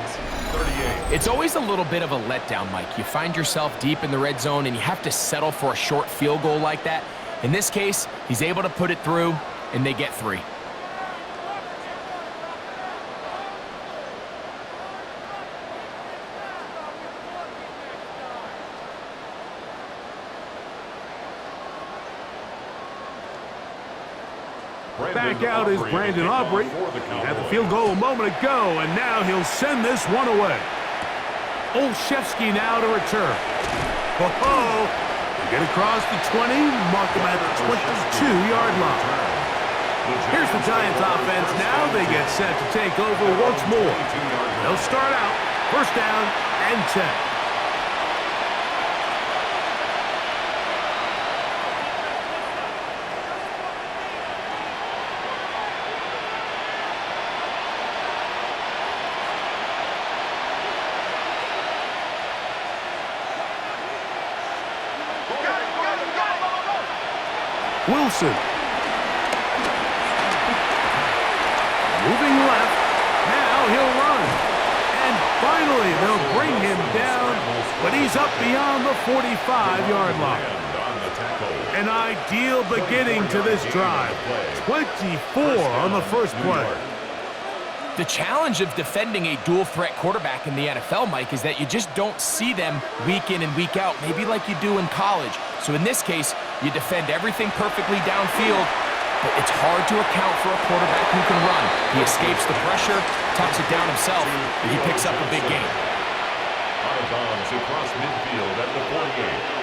It's always a little bit of a letdown, Mike. You find yourself deep in the red zone and you have to settle for a short field goal like that. In this case, he's able to put it through, and they get 3. Back out is Brandon Aubrey. He had the field goal a moment ago, and now he'll send this one away. Olszewski now to return. Ho-ho! Get across the 20, mark him at the 22-yard line. Here's the Giants offense now. They get set to take over once more. They'll start out first down and 10. Wilson. Moving left. Now he'll run. And finally, they'll bring him down, but he's up beyond the 45-yard line. An ideal beginning to this drive. 24 on the first play. The challenge of defending a dual-threat quarterback in the NFL, Mike, is that you just don't see them week in and week out, maybe like you do in college. So in this case, you defend everything perfectly downfield, but it's hard to account for a quarterback who can run. He escapes the pressure, tucks it down himself, and he picks up a big gain. Out of bounds across midfield at the 48.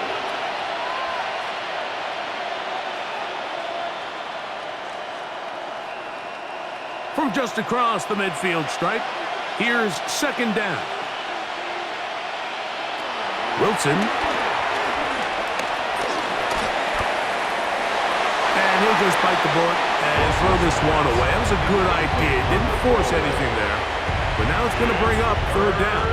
From just across the midfield stripe, here's second down. Wilson. And he'll just bite the bullet and throw this one away. That was a good idea. Didn't force anything there. But now it's going to bring up third down.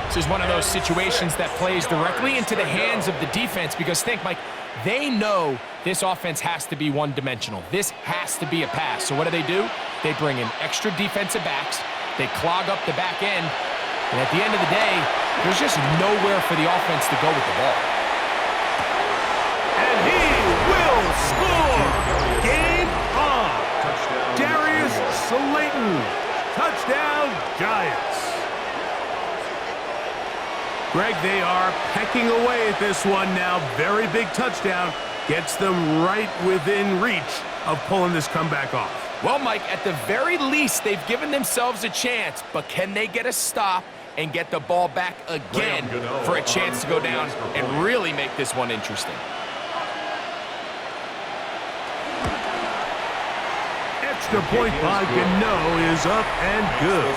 This is one of those situations that plays directly into the hands of the defense because think, Mike, they know this offense has to be one-dimensional. This has to be a pass. So what do? They bring in extra defensive backs. They clog up the back end. And at the end of the day, there's just nowhere for the offense to go with the ball. And he will score! Game on! Darius Slayton. Touchdown, Giants. Greg, they are pecking away at this one now. Very big touchdown. Gets them right within reach of pulling this comeback off. Well, Mike, at the very least, they've given themselves a chance, but can they get a stop and get the ball back again for a chance to go down and really make this one interesting? Extra point by Gano is up and good.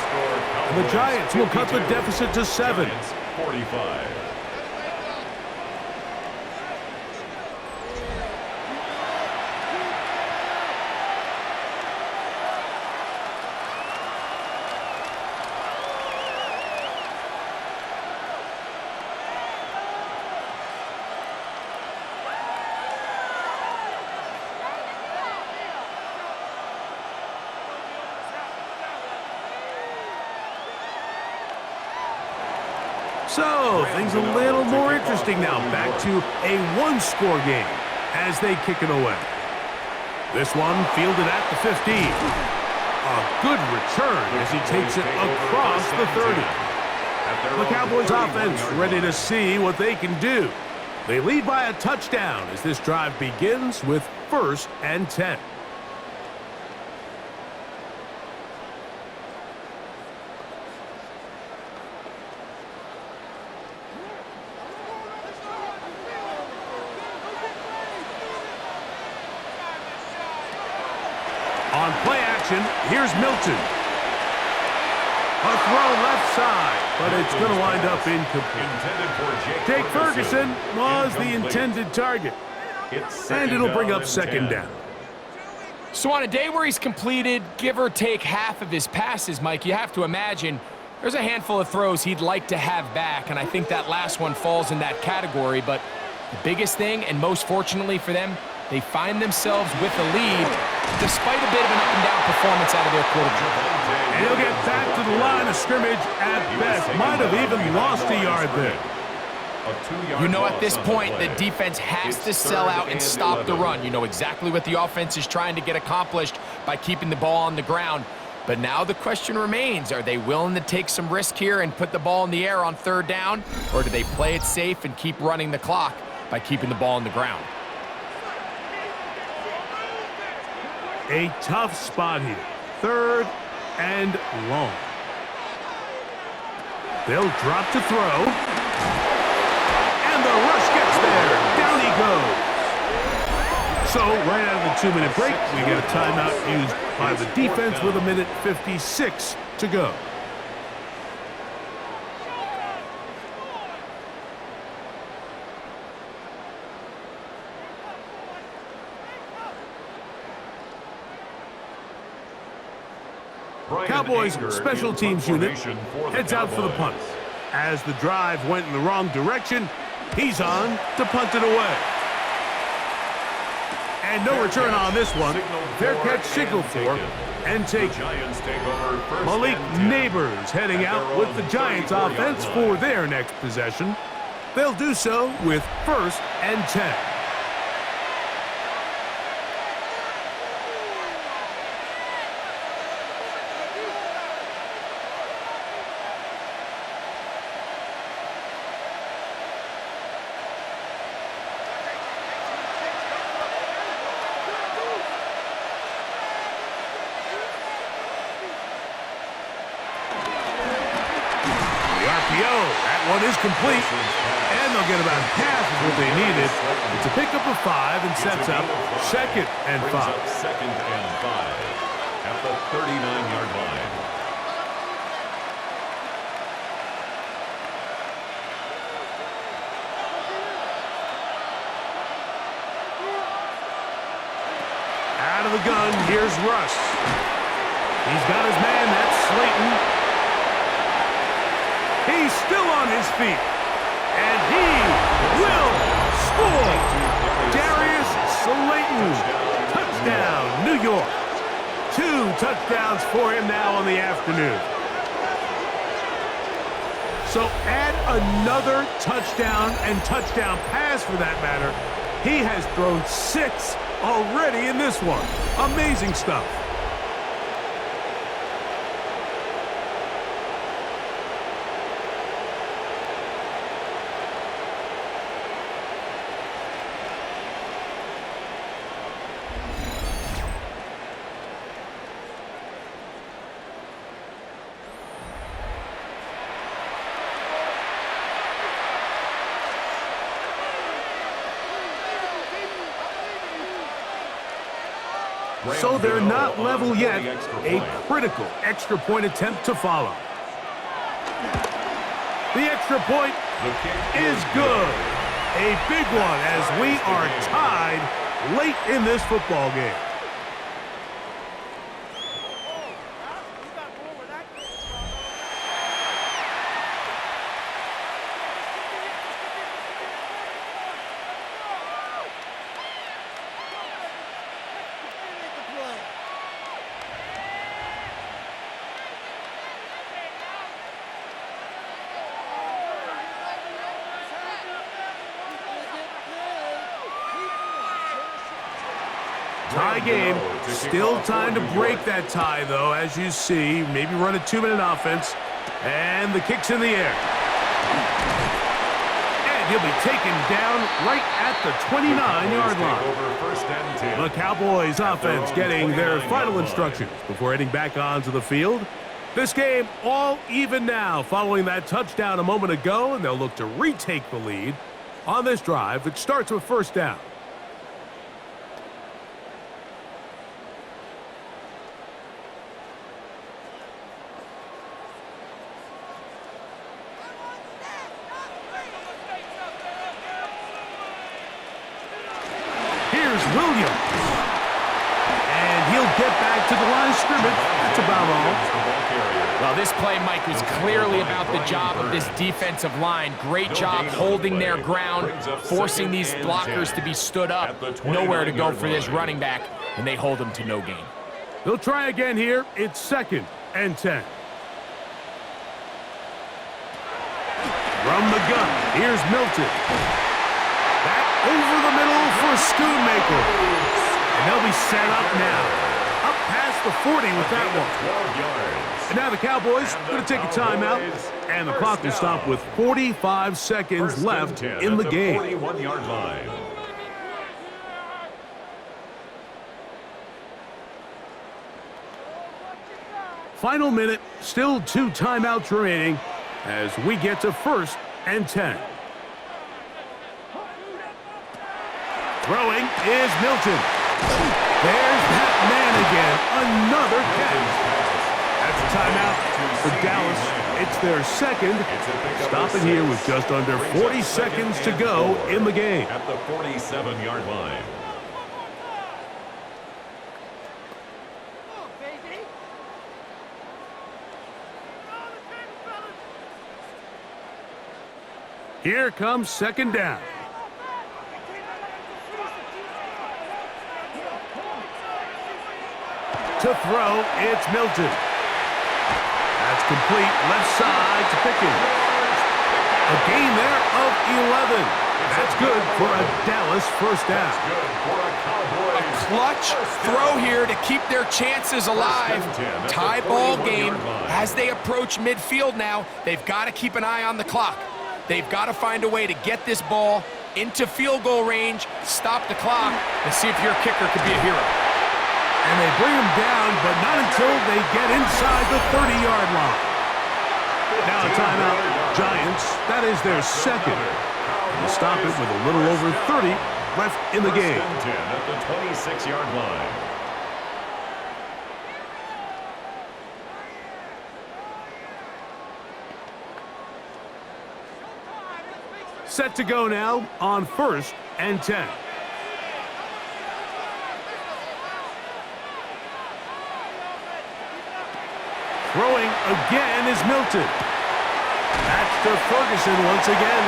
And the Giants will cut the deficit to 7. 45. So, things a little more interesting now. Back to a one-score game as they kick it away. This one fielded at the 15. A good return as he takes it across the 30. The Cowboys offense ready to see what they can do. They lead by a touchdown as this drive begins with 1st and 10. On play action. action. Here's Milton. A throw left side, but it's going to wind up incomplete. Jake Ferguson was the intended target. And it'll bring up second down. So on a day where he's completed, give or take half of his passes, Mike, you have to imagine there's a handful of throws he'd like to have back, and I think that last one falls in that category. But the biggest thing, and most fortunately for them, they find themselves with the lead despite a bit of an up-and-down performance out of their quarterback. And he'll get back to the line of scrimmage at best. Might have even lost a yard there. You know, at this point, the defense has to sell out and stop the run. You know exactly what the offense is trying to get accomplished by keeping the ball on the ground. But now the question remains, are they willing to take some risk here and put the ball in the air on third down? Or do they play it safe and keep running the clock by keeping the ball on the ground? A tough spot here. Third and long. They'll drop to throw. And the rush gets there. Down he goes. So, right out of the 2-minute break, we get a timeout used by the defense with 1:56 to go. Cowboys special teams unit heads out for the punt. As the drive went in the wrong direction, he's on to punt it away. And no return on this one. Fair catch signaled for and taken. Malik Neighbors heading out with the Giants offense for their next possession. They'll do so with 1st and 10. That one is complete, and they'll get about half of what they needed. It's a pickup of 5 and sets up 2nd and 5. Second and 5 at the 39-yard line. Out of the gun, here's Russ. He's got his man, that's Slayton. He's still on his feet, and he will score. Darius Slayton, touchdown, New York. 2 touchdowns for him now on the afternoon. So add another touchdown and touchdown pass for that matter. He has thrown 6 already in this one. Amazing stuff. So they're not level yet. A critical extra point attempt to follow. The extra point is good. A big one as we are tied late in this football game. Tie game. Still time to break that tie, though, as you see. Maybe run a 2-minute offense. And the kick's in the air. And he'll be taken down right at the 29-yard line. The Cowboys offense getting their final instructions before heading back onto the field. This game all even now following that touchdown a moment ago, and they'll look to retake the lead on this drive that starts with 1st down. Williams. And he'll get back to the line of scrimmage. That's about all. Well, this play, Mike, was clearly about the job of this defensive line. Great job holding their ground, forcing these blockers to be stood up. Nowhere to go for this running back, and they hold him to no gain. They'll try again here. It's 2nd and 10. From the gun, here's Milton. Back over the middle for Schoonmaker. And they'll be set up now. Up past the 40 with that one. And now the Cowboys going to take a timeout. And the clock will stop with 45 seconds left in the game. 41-yard line. Final minute, still 2 timeouts remaining as we get to 1st and 10. Throwing is Milton. There's that man again. Another catch. That's a timeout for Dallas. It's their 2nd. Stopping here with just under 40 seconds to go in the game. At the 47-yard line. Here comes 2nd down. To throw, it's Milton. That's complete, left side to Pickens. A gain there of 11. That's good for a Dallas 1st down. A clutch throw here to keep their chances alive. Tie ball game. As they approach midfield now, they've got to keep an eye on the clock. They've got to find a way to get this ball into field goal range, stop the clock, and see if your kicker could be a hero. And they bring him down, but not until they get inside the 30-yard line. Now a timeout. Giants, that is their 2nd. And stop it with a little over 30 left in the game. 10 at the 26-yard line. Set to go now on 1st and 10. Throwing again is Milton. That's to Ferguson once again.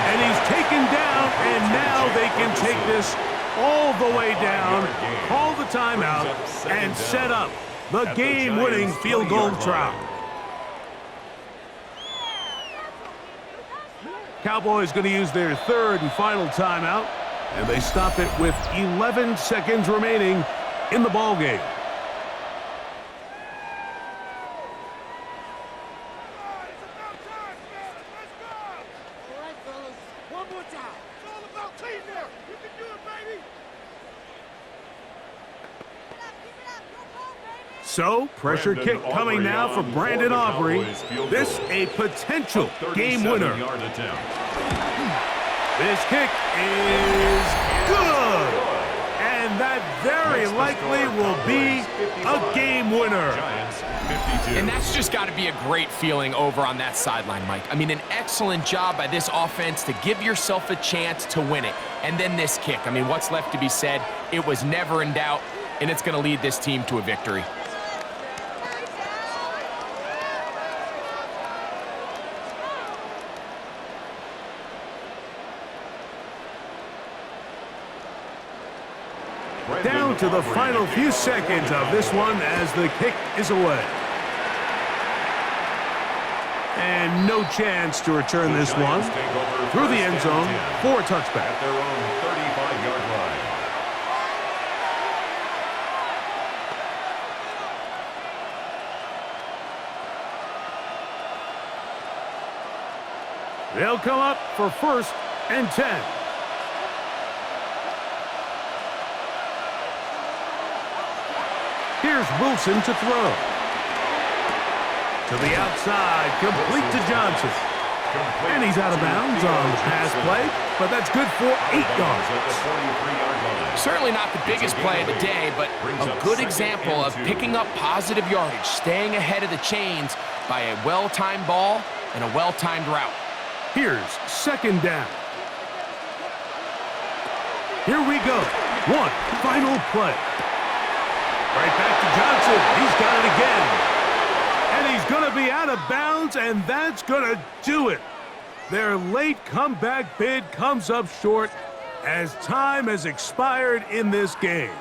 And he's taken down, and now they can take this all the way down, call the timeout, and set up the game-winning field goal try. Cowboys going to use their 3rd and final timeout, and they stop it with 11 seconds remaining in the ballgame. So, pressure kick coming now for Brandon Aubrey. This a potential game winner. This kick is good. And that very likely will be a game winner. And that's just got to be a great feeling over on that sideline, Mike. I mean, an excellent job by this offense to give yourself a chance to win it. And then this kick. I mean, what's left to be said? It was never in doubt, and it's going to lead this team to a victory. Down to the final few seconds of this one as the kick is away. And no chance to return this one through the end zone for a touchback. At their own 35-yard line. They'll come up for 1st and 10. Here's Wilson to throw. To the outside, complete to Johnson. And he's out of bounds on the pass play, but that's good for 8 yards. Certainly not the biggest play of the day, but a good example of picking up positive yardage, staying ahead of the chains by a well-timed ball and a well-timed route. Here's 2nd down. Here we go. One final play. Right back to Johnson. He's got it again. And he's going to be out of bounds, and that's going to do it. Their late comeback bid comes up short as time has expired in this game.